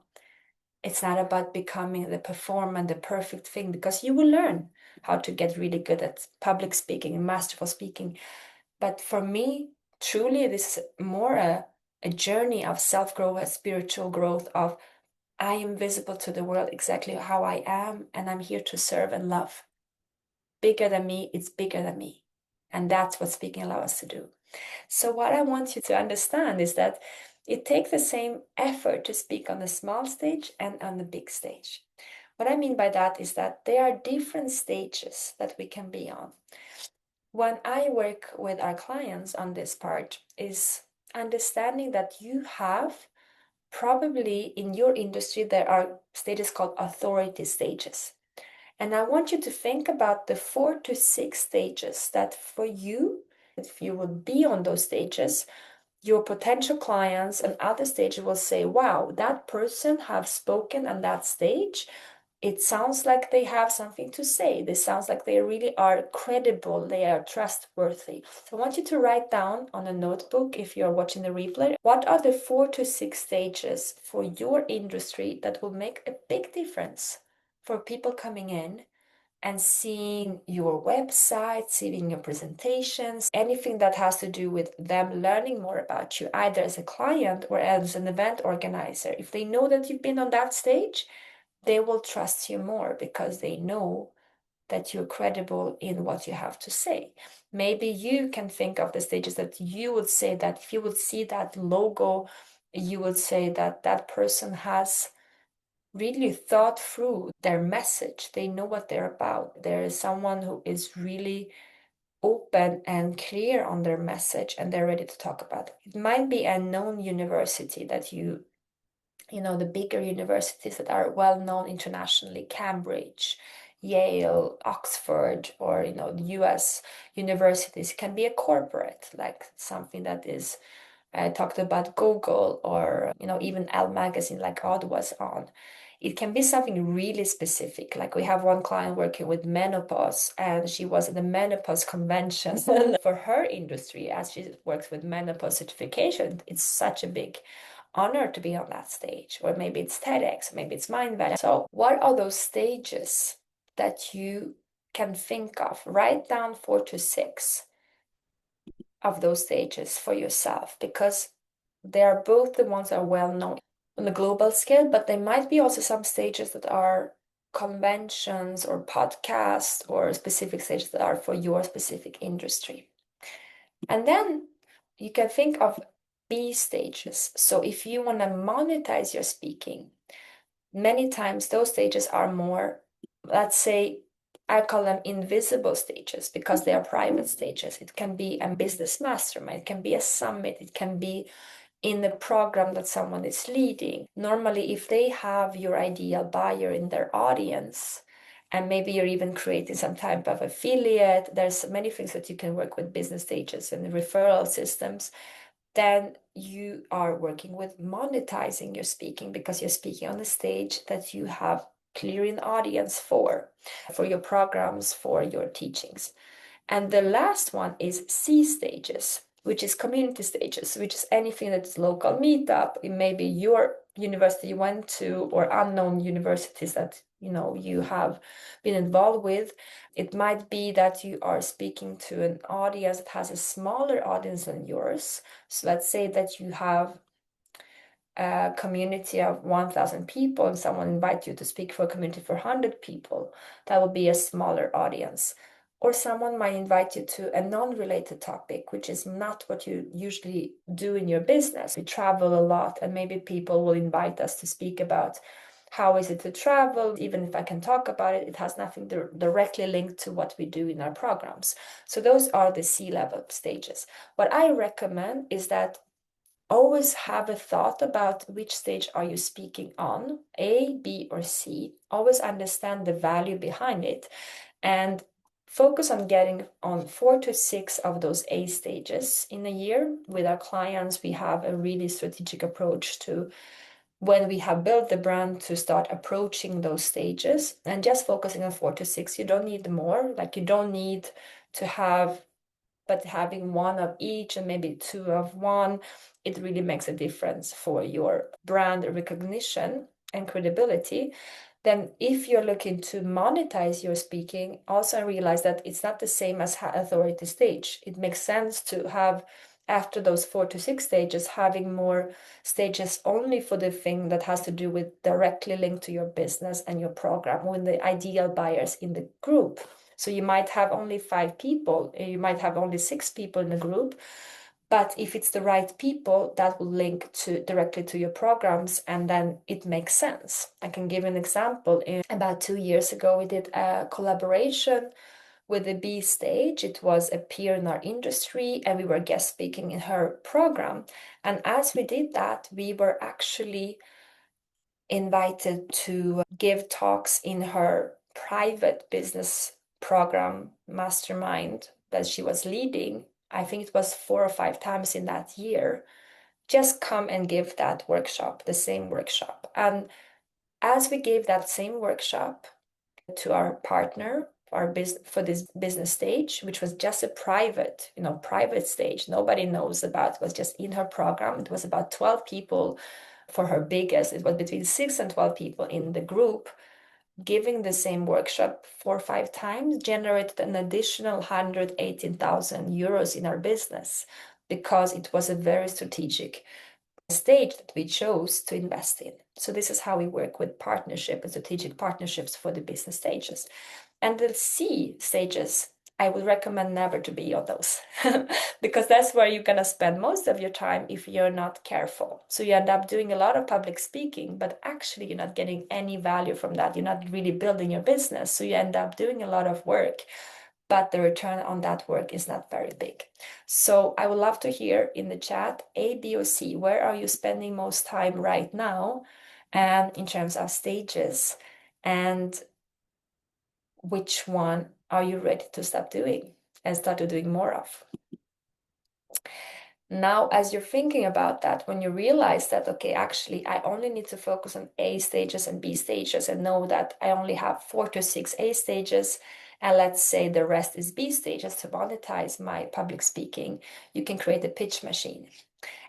It's not about becoming the performer, the perfect thing, because you will learn how to get really good at public speaking and masterful speaking. But for me, truly, this is more a journey of self-growth, a spiritual growth of I am visible to the world exactly how I am, and I'm here to serve and love. Bigger than me, it's bigger than me. And that's what speaking allows us to do. So what I want you to understand is that it takes the same effort to speak on the small stage and on the big stage. What I mean by that is that there are different stages that we can be on. When I work with our clients on this part is understanding that you have probably in your industry, there are stages called authority stages. And I want you to think about the 4 to 6 stages that for you, if you would be on those stages, your potential clients and other stages will say, wow, that person have spoken on that stage. It sounds like they have something to say. This sounds like they really are credible. They are trustworthy. So I want you to write down on a notebook, if you're watching the replay, what are the 4 to 6 stages for your industry that will make a big difference for people coming in and seeing your website, seeing your presentations, anything that has to do with them learning more about you, either as a client or as an event organizer. If they know that you've been on that stage, they will trust you more because they know that you're credible in what you have to say. Maybe you can think of the stages that you would say that if you would see that logo, you would say that that person has really thought through their message. They know what they're about. There is someone who is really open and clear on their message and they're ready to talk about it. It might be a known university that you know, the bigger universities that are well known internationally, Cambridge, Yale, Oxford, or the US universities. It can be a corporate, like something that is talked about Google, or even Elle magazine like Odd was on. It can be something really specific. Like we have one client working with menopause, and she was at the menopause convention for her industry. As she works with menopause certification, it's such a big honor to be on that stage. Or maybe it's TEDx, maybe it's Mindvalley. So what are those stages that you can think of? Write down 4 to 6 of those stages for yourself, because they are both the ones that are well known on the global scale, but there might be also some stages that are conventions or podcasts or specific stages that are for your specific industry. And then you can think of B stages. So if you want to monetize your speaking, many times those stages are more, let's say, I call them invisible stages because they are private stages. It can be a business mastermind, it can be a summit, it can be in the program that someone is leading. Normally, if they have your ideal buyer in their audience, and maybe you're even creating some type of affiliate, there's many things that you can work with business stages and referral systems. Then you are working with monetizing your speaking because you're speaking on the stage that you have clear an audience for your programs, for your teachings. And the last one is C stages, which is community stages, which is anything that is local meetup. It may be your university you went to, or unknown universities that you have been involved with. It might be that you are speaking to an audience that has a smaller audience than yours. So let's say that you have a community of 1,000 people and someone invites you to speak for a community for 100 people. That would be a smaller audience. Or someone might invite you to a non-related topic, which is not what you usually do in your business. We travel a lot, and maybe people will invite us to speak about how is it to travel. Even if I can talk about it, it has nothing directly linked to what we do in our programs. So those are the C-level stages. What I recommend is that always have a thought about which stage are you speaking on, A, B, or C. Always understand the value behind it, and focus on getting on 4 to 6 of those A stages in a year. With our clients, we have a really strategic approach to when we have built the brand to start approaching those stages, and just focusing on 4 to 6. You don't need more, like you don't need to have, but having one of each and maybe two of one, it really makes a difference for your brand recognition and credibility. Then if you're looking to monetize your speaking, also realize that it's not the same as authority stage. It makes sense to have, after those 4 to 6 stages, having more stages only for the thing that has to do with directly linked to your business and your program, with the ideal buyers in the group. So you might have only 5 people, you might have only 6 people in the group, but if it's the right people, that will link directly to your programs, and then it makes sense. I can give an example. About 2 years ago, we did a collaboration with the B stage. It was a peer in our industry, and we were guest speaking in her program. And as we did that, we were actually invited to give talks in her private business program mastermind that she was leading. I think it was 4 or 5 times in that year. Just come and give that workshop, the same workshop. And as we gave that same workshop to our partner, our business, for this business stage, which was just a private stage, nobody knows about, it was just in her program. It was about 12 people for her biggest. It was between 6 and 12 people in the group. Giving the same workshop 4 or 5 times generated an additional 118,000 euros in our business, because it was a very strategic stage that we chose to invest in. So this is how we work with partnership and strategic partnerships for the business stages. And the C stages, I would recommend never to be on those because that's where you're going to spend most of your time if you're not careful. So you end up doing a lot of public speaking, but actually you're not getting any value from that. You're not really building your business. So you end up doing a lot of work, but the return on that work is not very big. So I would love to hear in the chat, A, B, or C, where are you spending most time right now? And in terms of stages, and which one are you ready to stop doing and start to doing more of? Now, as you're thinking about that, when you realize that, okay, actually, I only need to focus on A stages and B stages and know that I only have 4 to 6 A stages, and let's say the rest is B stages to monetize my public speaking, you can create a pitch machine.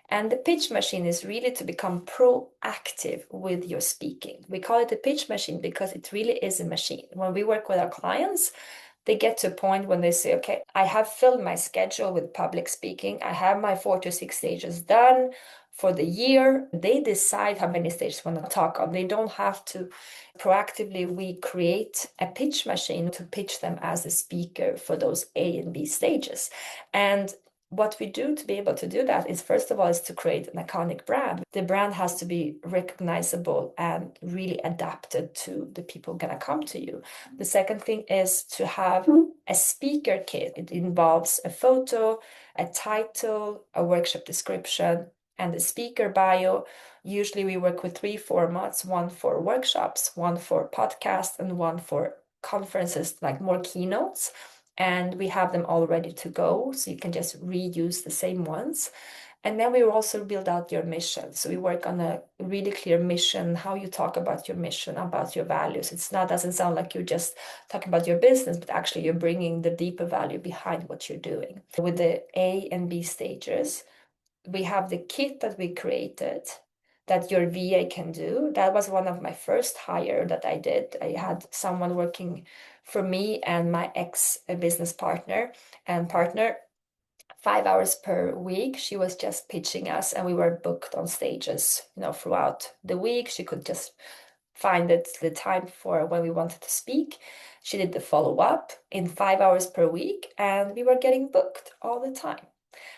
And the pitch machine is really to become proactive with your speaking. We call it a pitch machine because it really is a machine. When we work with our clients, they get to a point when they say, okay, I have filled my schedule with public speaking. I have my 4 to 6 stages done for the year. They decide how many stages they want to talk on. They don't have to proactively, we create a pitch machine to pitch them as a speaker for those A and B stages. And what we do to be able to do that is, first of all, is to create an iconic brand. The brand has to be recognizable and really adapted to the people gonna come to you. The second thing is to have a speaker kit. It involves a photo, a title, a workshop description, and a speaker bio. Usually we work with 3 formats, one for workshops, one for podcasts, and one for conferences, like more keynotes. And we have them all ready to go, so you can just reuse the same ones. And then we will also build out your mission. So we work on a really clear mission, how you talk about your mission, about your values. It's not, doesn't sound like you're just talking about your business, but actually you're bringing the deeper value behind what you're doing. With the A and B stages, we have the kit that we created that your VA can do. That was one of my first hire that I did. I had someone working for me and my ex business partner and partner 5 hours per week. She was just pitching us, and we were booked on stages, throughout the week. She could just find the time for when we wanted to speak. She did the follow-up in 5 hours per week, and we were getting booked all the time.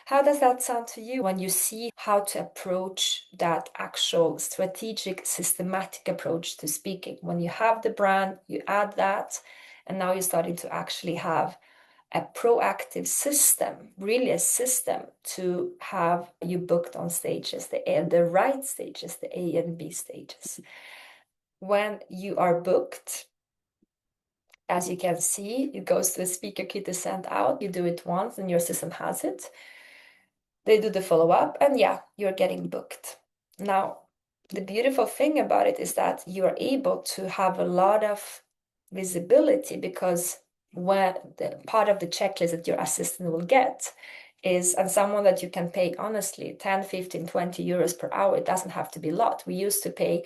How does that sound to you when you see how to approach that actual strategic, systematic approach to speaking? When you have the brand, you add that, and now you're starting to actually have a proactive system, really a system to have you booked on stages, the right stages, the A and B stages. When you are booked, as you can see, it goes to the speaker kit is sent out. You do it once and your system has it. They do the follow-up, and yeah, you're getting booked. Now, the beautiful thing about it is that you are able to have a lot of visibility, because when the part of the checklist that your assistant will get is, and someone that you can pay honestly 10, 15, 20 euros per hour, it doesn't have to be a lot. We used to pay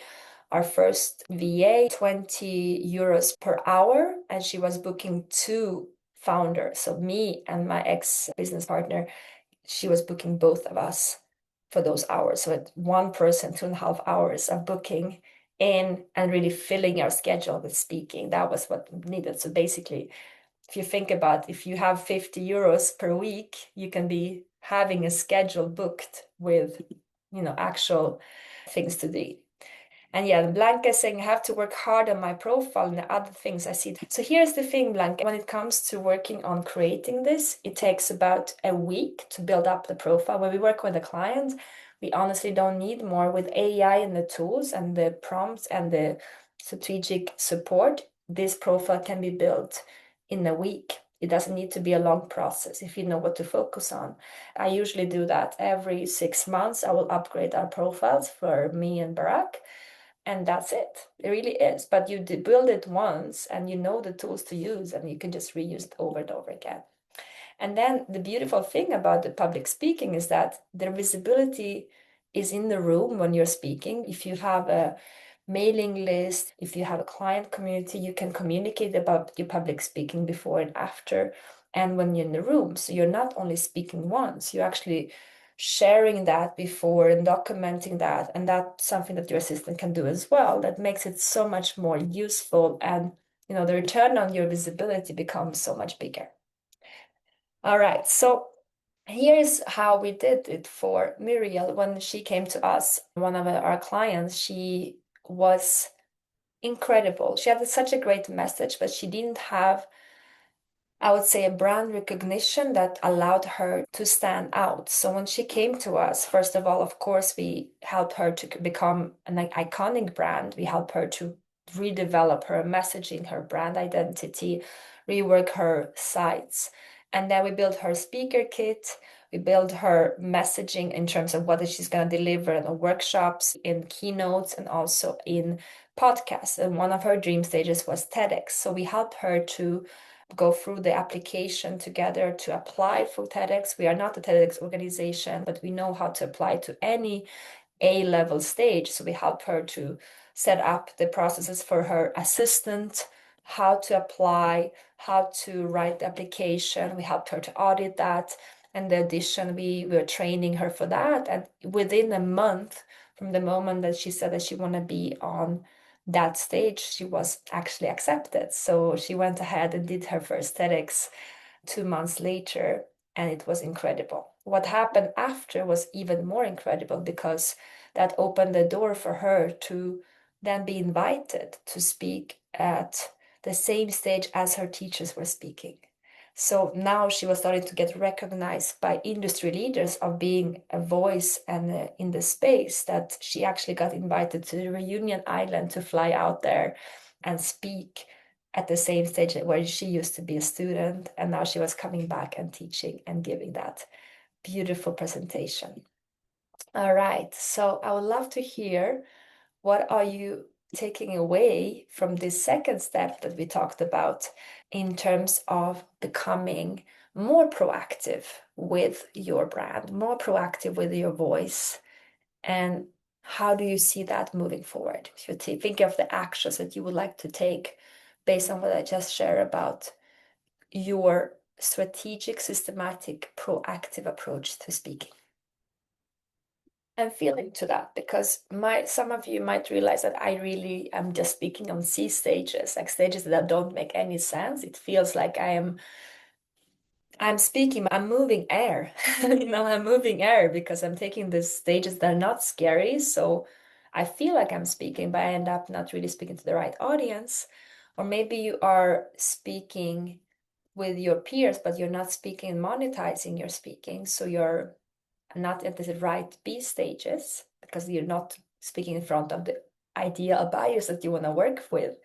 our first VA 20 euros per hour, and she was booking 2 founders. So me and my ex business partner, she was booking both of us for those hours. So at one person, 2.5 hours of booking in and really filling our schedule with speaking. That was what needed. So basically, if you think about, if you have 50 euros per week, you can be having a schedule booked with, actual things to do. And yeah, Blanca is saying I have to work hard on my profile and the other things I see. So here's the thing, Blanca, when it comes to working on creating this, it takes about a week to build up the profile. When we work with a client, we honestly don't need more. With AI and the tools and the prompts and the strategic support, this profile can be built in a week. It doesn't need to be a long process if you know what to focus on. I usually do that every 6 months. I will upgrade our profiles for me and Barak. And that's it. It really is. But you build it once and you know the tools to use, and you can just reuse it over and over again. And then the beautiful thing about the public speaking is that the visibility is in the room when you're speaking. If you have a mailing list, if you have a client community, you can communicate about your public speaking before and after, and when you're in the room. So you're not only speaking once, you're actually sharing that before and documenting that. And that's something that your assistant can do as well. That makes it so much more useful, and the return on your visibility becomes so much bigger. All right, so here's how we did it for Muriel when she came to us. One of our clients, she was incredible. She had such a great message, but she didn't have, I would say, a brand recognition that allowed her to stand out. So when she came to us, first of all, of course, we helped her to become an iconic brand. We helped her to redevelop her messaging, her brand identity, rework her sites. And then we built her speaker kit. We built her messaging in terms of what she's going to deliver in workshops, in keynotes, and also in podcasts. And one of her dream stages was TEDx. So we helped her to go through the application together to apply for TEDx. We are not a TEDx organization, but we know how to apply to any A-level stage. So we help her to set up the processes for her assistant, how to apply, how to write the application. We helped her to audit that. And in addition, we were training her for that. And within a month from the moment that she said that she want to be on that stage, she was actually accepted. So she went ahead and did her first TEDx 2 months later, and it was incredible. What happened after was even more incredible because that opened the door for her to then be invited to speak at the same stage as her teachers were speaking. So now she was starting to get recognized by industry leaders of being a voice and in the space, that she actually got invited to the Reunion Island to fly out there and speak at the same stage where she used to be a student, and now she was coming back and teaching and giving that beautiful presentation. All right, so I would love to hear, what are you taking away from this second step that we talked about in terms of becoming more proactive with your brand, more proactive with your voice, and how do you see that moving forward? If you think of the actions that you would like to take based on what I just shared about your strategic, systematic, proactive approach to speaking. And feeling to that, because some of you might realize that I really am just speaking on C stages, like stages that don't make any sense. It feels like I'm speaking, I'm moving air. I'm moving air because I'm taking these stages that are not scary. So I feel like I'm speaking, but I end up not really speaking to the right audience. Or maybe you are speaking with your peers, but you're not speaking and monetizing your speaking. So you're not at the right B stages because you're not speaking in front of the ideal buyers that you want to work with.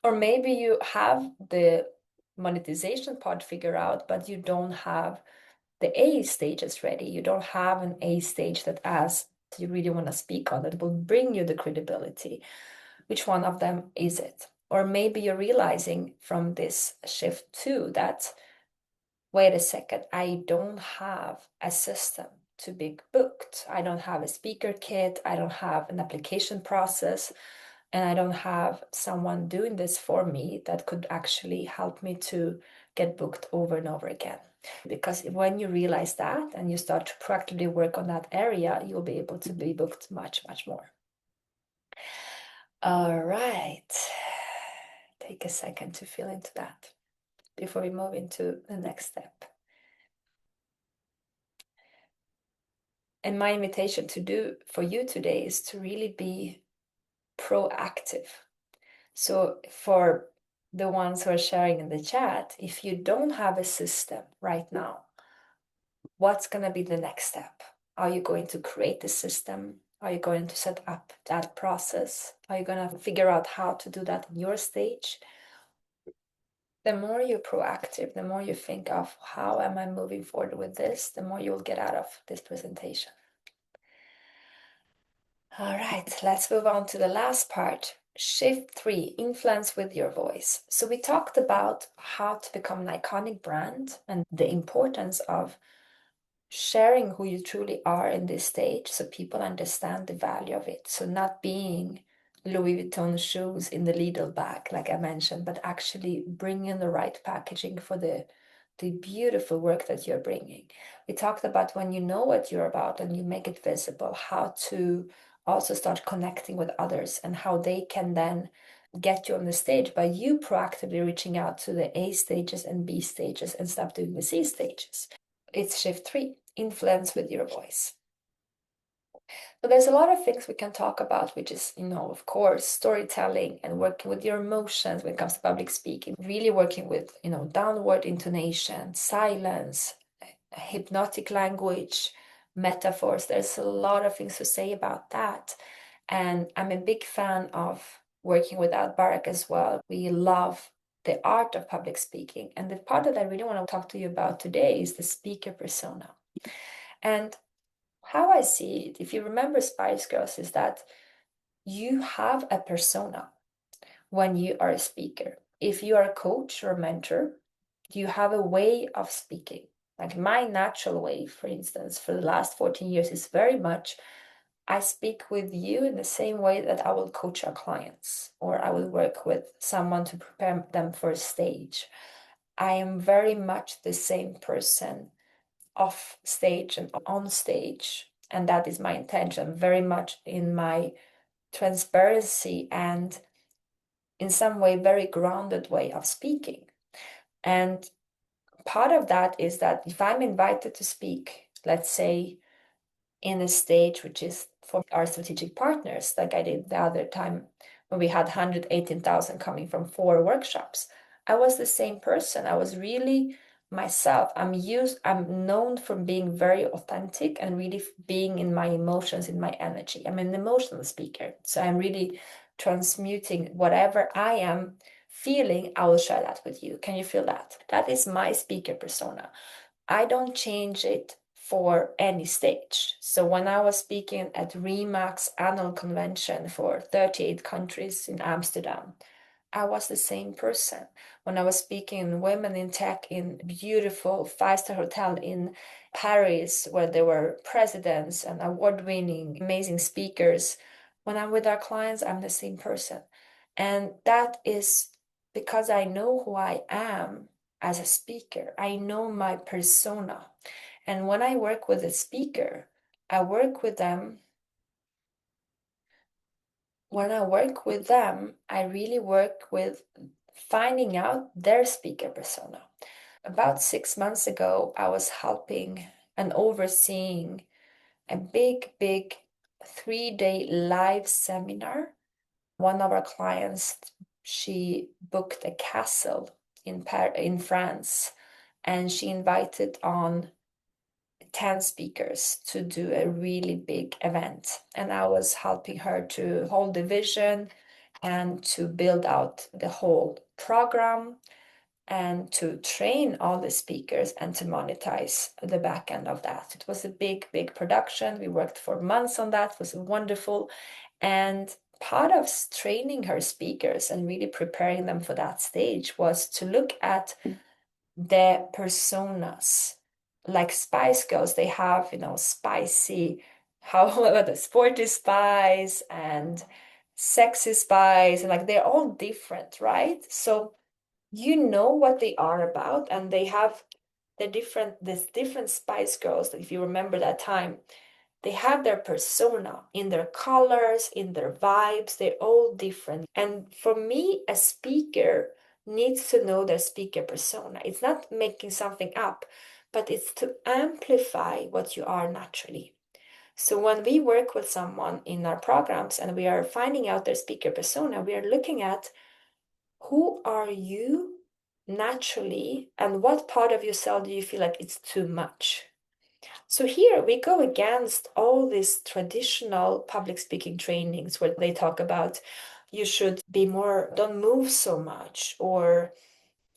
Or maybe you have the monetization part figured out, but you don't have the A stages ready. You don't have an A stage that as you really want to speak on that will bring you the credibility. Which one of them is it? Or maybe you're realizing from this shift too that, wait a second, I don't have a system to be booked. I don't have a speaker kit. I don't have an application process. And I don't have someone doing this for me that could actually help me to get booked over and over again. Because when you realize that and you start to proactively work on that area, you'll be able to be booked much, much more. All right. Take a second to feel into that before we move into the next step. And my invitation to do for you today is to really be proactive. So for the ones who are sharing in the chat, if you don't have a system right now, what's going to be the next step? Are you going to create a system? Are you going to set up that process? Are you going to figure out how to do that in your stage? The more you're proactive, the more you think of how am I moving forward with this, the more you'll get out of this presentation. All right, let's move on to the last part. Shift 3, influence with your voice. So we talked about how to become an iconic brand and the importance of sharing who you truly are in this stage so people understand the value of it. So not being Louis Vuitton shoes in the Lidl bag, like I mentioned, but actually bringing the right packaging for the beautiful work that you're bringing. We talked about when you know what you're about and you make it visible, how to also start connecting with others and how they can then get you on the stage by you proactively reaching out to the A stages and B stages and stop doing the C stages. It's shift 3, influence with your voice. So there's a lot of things we can talk about, which is, of course, storytelling and working with your emotions when it comes to public speaking, really working with, downward intonation, silence, hypnotic language, metaphors. There's a lot of things to say about that. And I'm a big fan of working with Barak as well. We love the art of public speaking. And the part that I really want to talk to you about today is the speaker persona. And how I see it, if you remember Spice Girls, is that you have a persona when you are a speaker. If you are a coach or a mentor, you have a way of speaking. Like my natural way, for instance, for the last 14 years is very much I speak with you in the same way that I will coach our clients or I will work with someone to prepare them for a stage. I am very much the same person off stage and on stage. And that is my intention, very much in my transparency and in some way very grounded way of speaking. And part of that is that if I'm invited to speak, let's say in a stage which is for our strategic partners, like I did the other time when we had 118,000 coming from 4 workshops, I was the same person. I was really myself. I'm known for being very authentic and really being in my emotions, in my energy. I'm an emotional speaker. So I'm really transmuting whatever I am feeling, I will share that with you. Can you feel that? That is my speaker persona. I don't change it for any stage. So when I was speaking at Remax annual convention for 38 countries in Amsterdam, I was the same person. When I was speaking in Women in Tech in beautiful 5-star hotel in Paris, where there were presidents and award-winning amazing speakers, when I'm with our clients, I'm the same person. And that is because I know who I am as a speaker. I know my persona. And when I work with a speaker, I work with them. When I work with them, I really work with finding out their speaker persona. About 6 months ago, I was helping and overseeing a big 3-day live seminar. One of our clients, she booked a castle in France, and she invited on 10 speakers to do a really big event. And I was helping her to hold the vision and to build out the whole program and to train all the speakers and to monetize the back end of that. It was a big production. We worked for months on that. It was wonderful. And part of training her speakers and really preparing them for that stage was to look at the personas. Like Spice Girls, they have, spicy, how the sporty spice and sexy spice, and like they're all different, right? So you know what they are about, and they have this different Spice Girls, if you remember that time, they have their persona in their colors, in their vibes, they're all different. And for me, a speaker needs to know their speaker persona. It's not making something up, but it's to amplify what you are naturally. So when we work with someone in our programs and we are finding out their speaker persona, we are looking at who are you naturally and what part of yourself do you feel like it's too much. So here we go against all these traditional public speaking trainings where they talk about you should be more, don't move so much, or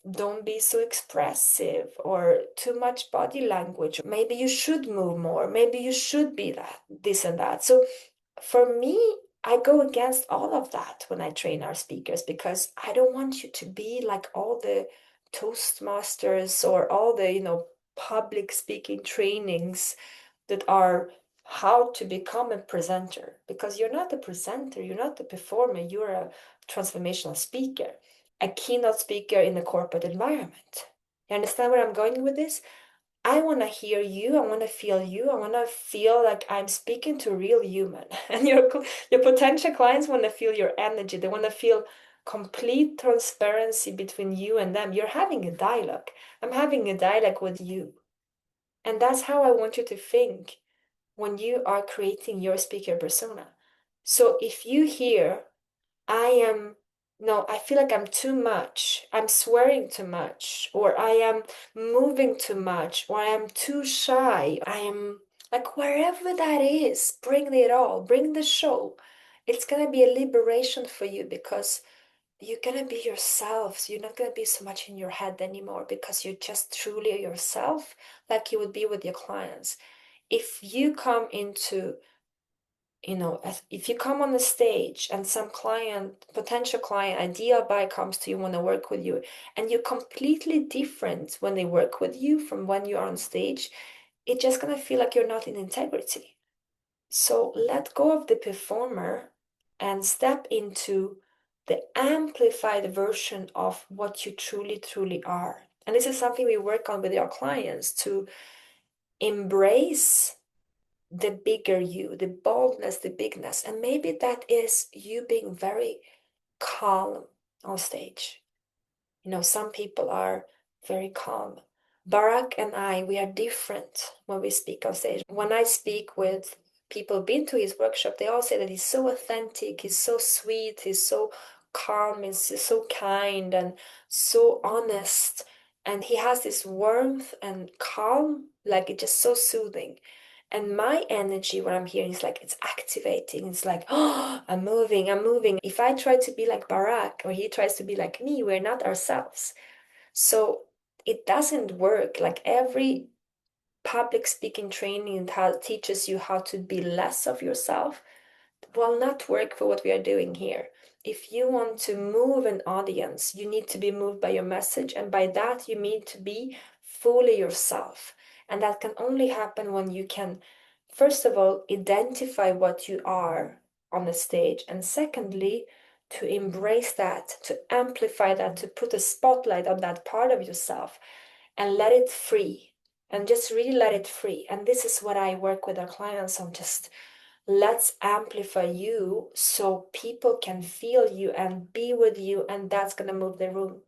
don't be so expressive, or too much body language. Maybe you should move more. Maybe you should be that, this and that. So for me, I go against all of that when I train our speakers because I don't want you to be like all the Toastmasters or all the, public speaking trainings that are how to become a presenter, because you're not a presenter, you're not a performer, you're a transformational speaker, a keynote speaker in a corporate environment. You understand where I'm going with this? I want to hear you. I want to feel you. I want to feel like I'm speaking to a real human. And your potential clients want to feel your energy. They want to feel complete transparency between you and them. You're having a dialogue. I'm having a dialogue with you. And that's how I want you to think when you are creating your speaker persona. So if you hear, no, I feel like I'm too much, I'm swearing too much, or I am moving too much, or I am too shy, I am like wherever that is, bring it all, bring the show. It's going to be a liberation for you because you're going to be yourselves. You're not going to be so much in your head anymore because you're just truly yourself, like you would be with your clients. If you come into, if you come on the stage and some client, potential client, ideal buyer comes to you, want to work with you, and you're completely different when they work with you from when you are on stage, it's just going to feel like you're not in integrity. So let go of the performer and step into the amplified version of what you truly, truly are. And this is something we work on with our clients, to embrace the bigger you, the boldness, the bigness. And maybe that is you being very calm on stage. Some people are very calm. Barack and I, we are different when we speak on stage. When I speak with people who've been to his workshop, they all say that he's so authentic, he's so sweet, he's so calm, he's so kind and so honest. And he has this warmth and calm, like it's just so soothing. And my energy, what I'm hearing is like it's activating. It's like, oh, I'm moving, I'm moving. If I try to be like Barack or he tries to be like me, we're not ourselves. So it doesn't work. Like every public speaking training teaches you how to be less of yourself will not work for what we are doing here. If you want to move an audience, you need to be moved by your message. And by that, you need to be fully yourself. And that can only happen when you can, first of all, identify what you are on the stage. And secondly, to embrace that, to amplify that, to put a spotlight on that part of yourself and let it free. And just really let it free. And this is what I work with our clients on. Just let's amplify you so people can feel you and be with you, and that's going to move the room.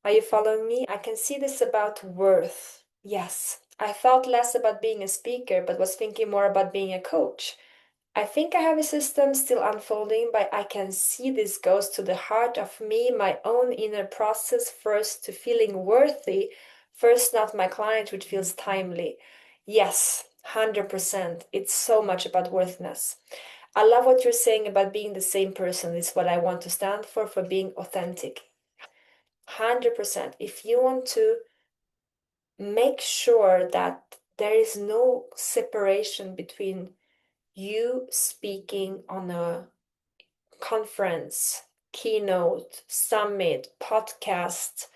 Are you following me? I can see this about worth. Yes, I thought less about being a speaker, but was thinking more about being a coach. I think I have a system still unfolding, but I can see this goes to the heart of me, my own inner process, first to feeling worthy, first, not my client, which feels timely. Yes, 100%. It's so much about worthiness. I love what you're saying about being the same person. It's what I want to stand for being authentic. 100%. If you want to make sure that there is no separation between you speaking on a conference, keynote, summit, podcast,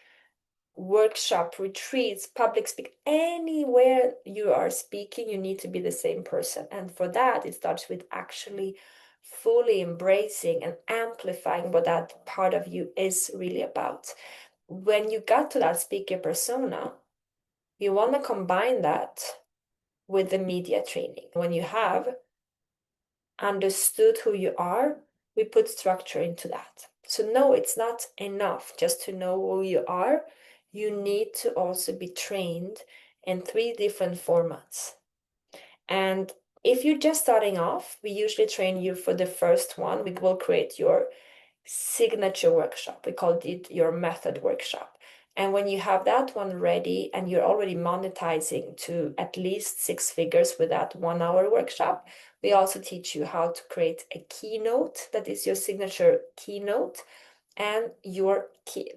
workshop, retreats, public speak, anywhere you are speaking, you need to be the same person. And for that, it starts with actually fully embracing and amplifying what that part of you is really about. When you got to that speaker persona, you want to combine that with the media training. When you have understood who you are, we put structure into that. So no, it's not enough just to know who you are. You need to also be trained in 3 different formats. And if you're just starting off, we usually train you for the first one. We will create your signature workshop. We call it your method workshop. And when you have that one ready and you're already monetizing to at least 6 figures with that 1 hour workshop, we also teach you how to create a keynote that is your signature keynote and your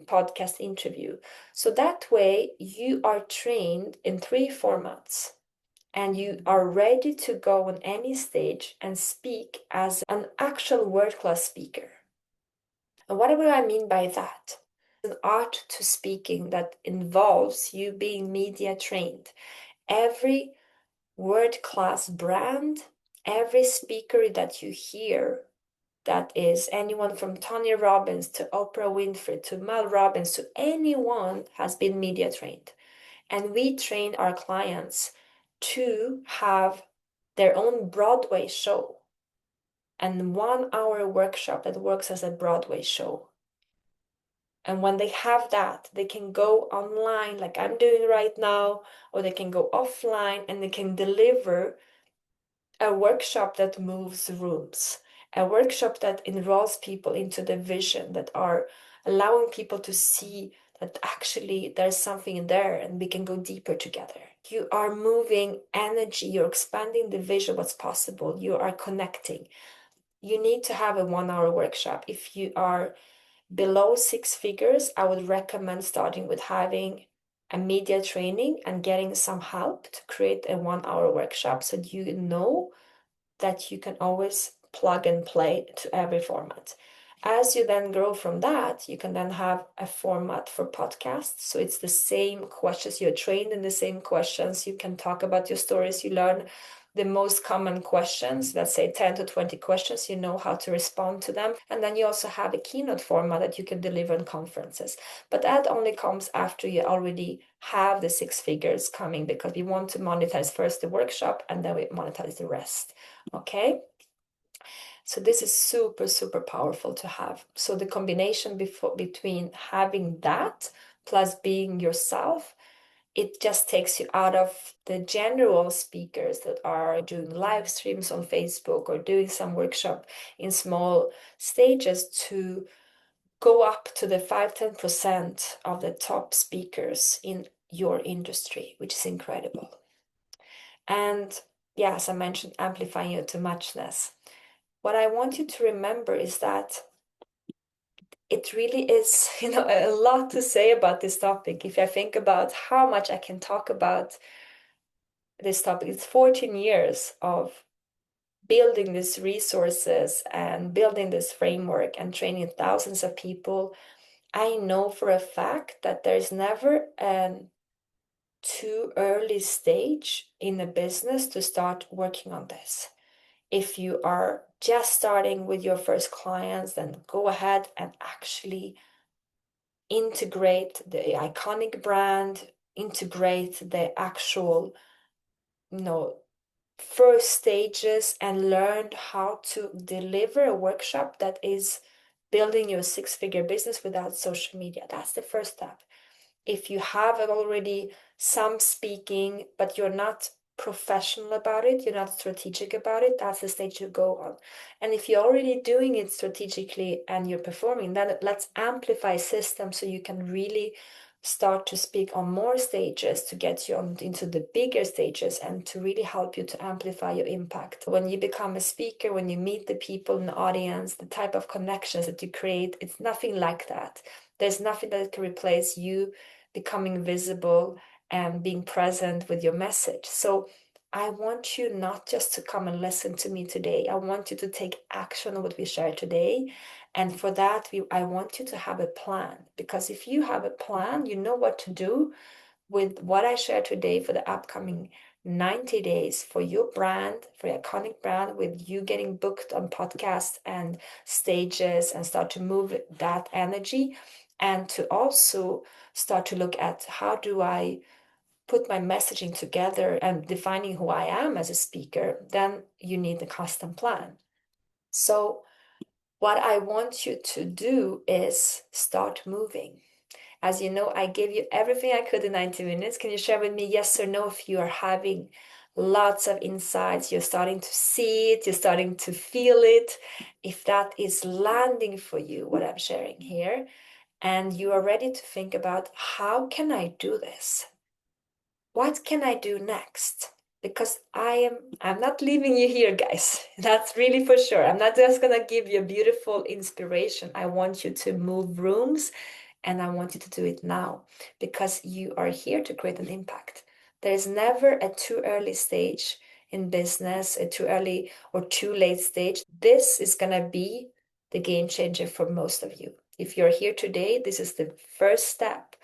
podcast interview. So that way you are trained in 3 formats and you are ready to go on any stage and speak as an actual world-class speaker. And what do I mean by that? An art to speaking that involves you being media trained. Every world-class brand, every speaker that you hear, that is anyone from Tony Robbins to Oprah Winfrey to Mel Robbins to anyone, has been media trained. And we train our clients to have their own Broadway show and 1 hour workshop that works as a Broadway show. And when they have that, they can go online like I'm doing right now, or they can go offline and they can deliver a workshop that moves rooms, a workshop that enrolls people into the vision, that are allowing people to see that actually there's something in there and we can go deeper together. You are moving energy, you're expanding the vision, what's possible, you are connecting. you need to have a 1 hour workshop. If you are below 6 figures, I would recommend starting with having a media training and getting some help to create a 1 hour workshop so you know that you can always plug and play to every format. As you then grow from that, you can then have a format for podcasts. So it's the same questions, you're trained in the same questions. You can talk about your stories, you learn the most common questions, let's say 10 to 20 questions, you know how to respond to them. And then you also have a keynote format that you can deliver in conferences. But that only comes after you already have the 6 figures coming, because we want to monetize first the workshop and then we monetize the rest. Okay. So this is super, super powerful to have. So the combination between having that plus being yourself, it just takes you out of the general speakers that are doing live streams on Facebook or doing some workshop in small stages to go up to the 5-10% of the top speakers in your industry, which is incredible. And yeah, as I mentioned, amplifying your to muchness. What I want you to remember is that it really is, a lot to say about this topic. If I think about how much I can talk about this topic, it's 14 years of building these resources and building this framework and training thousands of people. I know for a fact that there's never an too early stage in a business to start working on this. If you are just starting with your first clients, then go ahead and actually integrate the iconic brand, integrate the actual, first stages, and learn how to deliver a workshop that is building your 6-figure business without social media. That's the first step. If you have already some speaking, but you're not professional about it, you're not strategic about it, that's the stage you go on. And if you're already doing it strategically and you're performing, then let's amplify systems so you can really start to speak on more stages to get you into the bigger stages and to really help you to amplify your impact. When you become a speaker, when you meet the people in the audience, the type of connections that you create, it's nothing like that. There's nothing that can replace you becoming visible and being present with your message. So I want you not just to come and listen to me today. I want you to take action on what we share today. And for that, I want you to have a plan, because if you have a plan, you know what to do with what I share today for the upcoming 90 days for your brand, for your iconic brand, with you getting booked on podcasts and stages and start to move that energy, and to also start to look at how do I put my messaging together and defining who I am as a speaker, then you need a custom plan. So what I want you to do is start moving. As you know, I gave you everything I could in 90 minutes. Can you share with me yes or no if you are having lots of insights, you're starting to see it, you're starting to feel it, if that is landing for you, what I'm sharing here, and you are ready to think about how can I do this? What can I do next? Because I'm not leaving you here, guys. That's really for sure. I'm not just gonna give you a beautiful inspiration. I want you to move rooms, and I want you to do it now, because you are here to create an impact. There is never a too early stage in business, a too early or too late stage. This is gonna be the game changer for most of you. If you're here today, this is the first step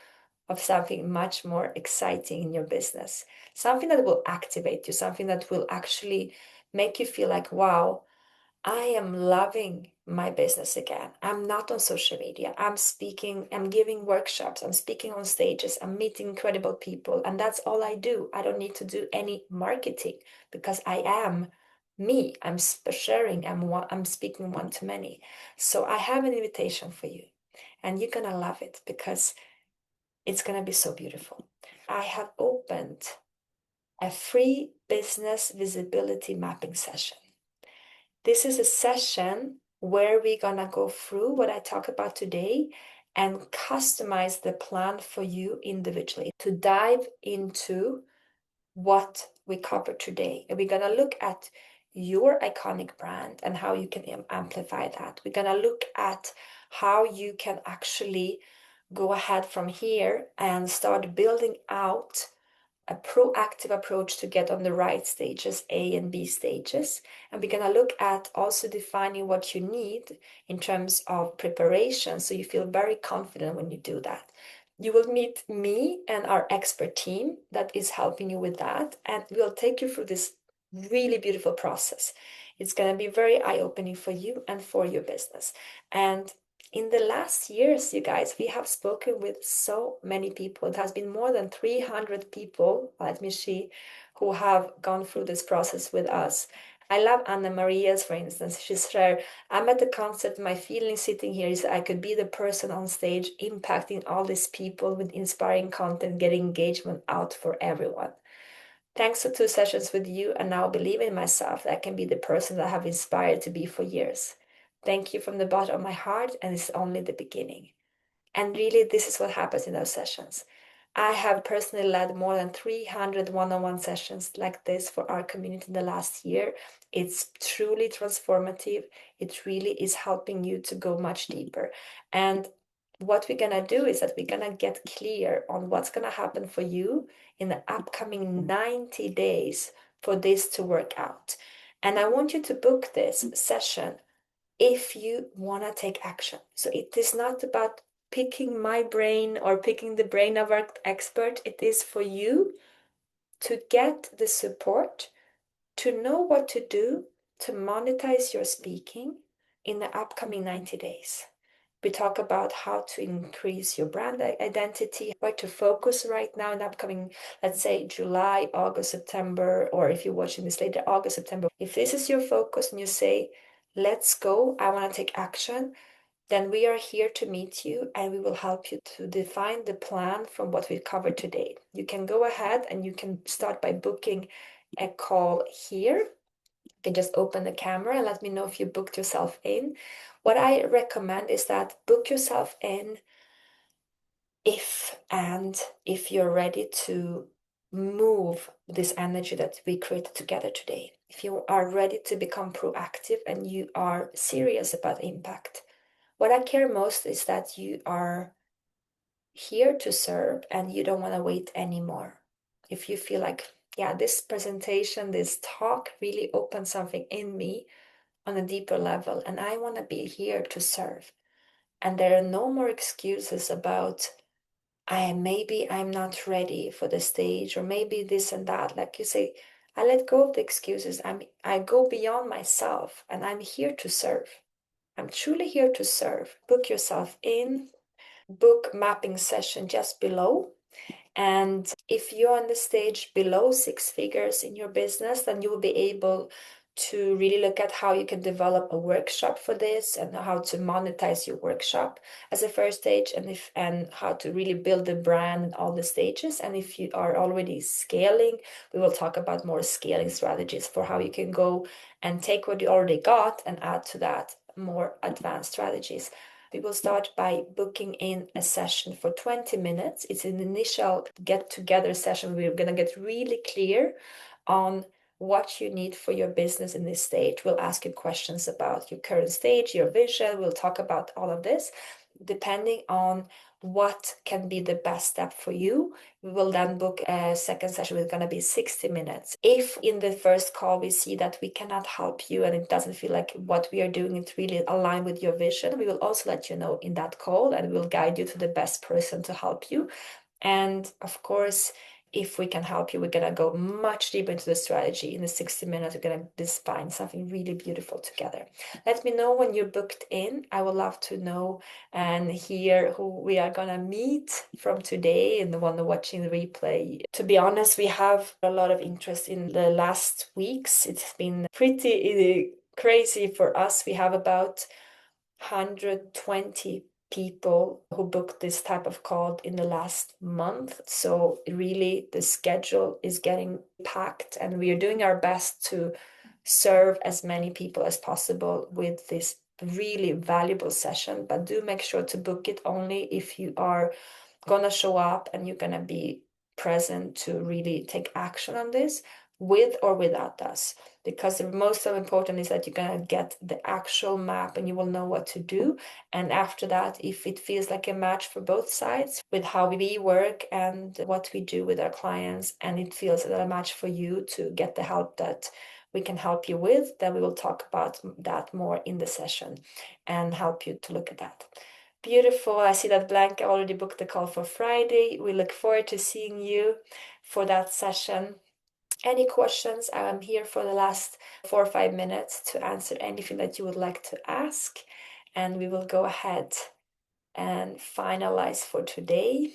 of something much more exciting in your business, something that will activate you, something that will actually make you feel like, wow, I am loving my business again. I'm not on social media. I'm speaking, I'm giving workshops, I'm speaking on stages, I'm meeting incredible people, and that's all I do. I don't need to do any marketing because I am me. I'm sharing, I'm speaking one to many. So I have an invitation for you, and you're gonna love it because it's going to be so beautiful. I have opened a free business visibility mapping session. This is a session where we're going to go through what I talk about today and customize the plan for you individually to dive into what we covered today. And we're going to look at your iconic brand and how you can amplify that. We're going to look at how you can actually go ahead from here and start building out a proactive approach to get on the right stages, A and B stages. And we're going to look at also defining what you need in terms of preparation so you feel very confident when you do that. You will meet me and our expert team that is helping you with that, and we'll take you through this really beautiful process. It's going to be very eye-opening for you and for your business. And in the last years, you guys, we have spoken with so many people. It has been more than 300 people, let me see, who have gone through this process with us. I love Anna Maria's, for instance. She said, I'm at the concept, my feeling sitting here is I could be the person on stage impacting all these people with inspiring content, getting engagement out for everyone. Thanks to 2 sessions with you, and now believe in myself that I can be the person that I have inspired to be for years. Thank you from the bottom of my heart, and it's only the beginning. And really, this is what happens in those sessions. I have personally led more than 300 one-on-one sessions like this for our community in the last year. It's truly transformative. It really is helping you to go much deeper. And what we're going to do is that we're going to get clear on what's going to happen for you in the upcoming 90 days for this to work out. And I want you to book this session if you want to take action. So it is not about picking my brain or picking the brain of our expert. It is for you to get the support, to know what to do to monetize your speaking in the upcoming 90 days. We talk about how to increase your brand identity, where to focus right now in the upcoming, let's say, July, August, September, or if you're watching this later, August, September. If this is your focus and you say, let's go, I want to take action, then we are here to meet you and we will help you to define the plan from what we've covered today. You can go ahead and you can start by booking a call here. You can just open the camera and let me know if you booked yourself in. What I recommend is that book yourself in if you're ready to move this energy that we created together today. If you are ready to become proactive and you are serious about impact. What I care most is that you are here to serve and you don't want to wait anymore. If you feel like, yeah, this presentation, this talk really opened something in me on a deeper level, and I want to be here to serve. And there are no more excuses about maybe I'm not ready for the stage, or maybe this and that. Like you say, I let go of the excuses. I go beyond myself and I'm here to serve. I'm truly here to serve. Book yourself in, book mapping session just below. And if you're on the stage below 6 figures in your business, then you will be able to really look at how you can develop a workshop for this and how to monetize your workshop as a first stage, and how to really build the brand and all the stages. And if you are already scaling, we will talk about more scaling strategies for how you can go and take what you already got and add to that more advanced strategies. We will start by booking in a session for 20 minutes. It's an initial get together session. We're going to get really clear on what you need for your business in this stage. We'll ask you questions about your current stage, your vision. We'll talk about all of this. Depending on what can be the best step for you, we will then book a second session, which is going to be 60 minutes. If in the first call we see that we cannot help you and it doesn't feel like what we are doing is really aligned with your vision, we will also let you know in that call and we'll guide you to the best person to help you. And of course, if we can help you, we're going to go much deeper into the strategy. In the 60 minutes, we're going to define something really beautiful together. Let me know when you're booked in. I would love to know and hear who we are going to meet from today and the one watching the replay. To be honest, we have a lot of interest in the last weeks. It's been pretty crazy for us. We have about 120 people who booked this type of call in the last month. So really the schedule is getting packed and we are doing our best to serve as many people as possible with this really valuable session. But do make sure to book it only if you are gonna show up and you're gonna be present to really take action on this. with or without us. Because the most important is that you're going to get the actual map and you will know what to do. And after that, if it feels like a match for both sides with how we work and what we do with our clients, and it feels a match for you to get the help that we can help you with, then we will talk about that more in the session and help you to look at that. Beautiful. I see that Blanca already booked the call for Friday. We look forward to seeing you for that session. Any questions? I'm here for the last 4 or 5 minutes to answer anything that you would like to ask. And we will go ahead and finalize for today.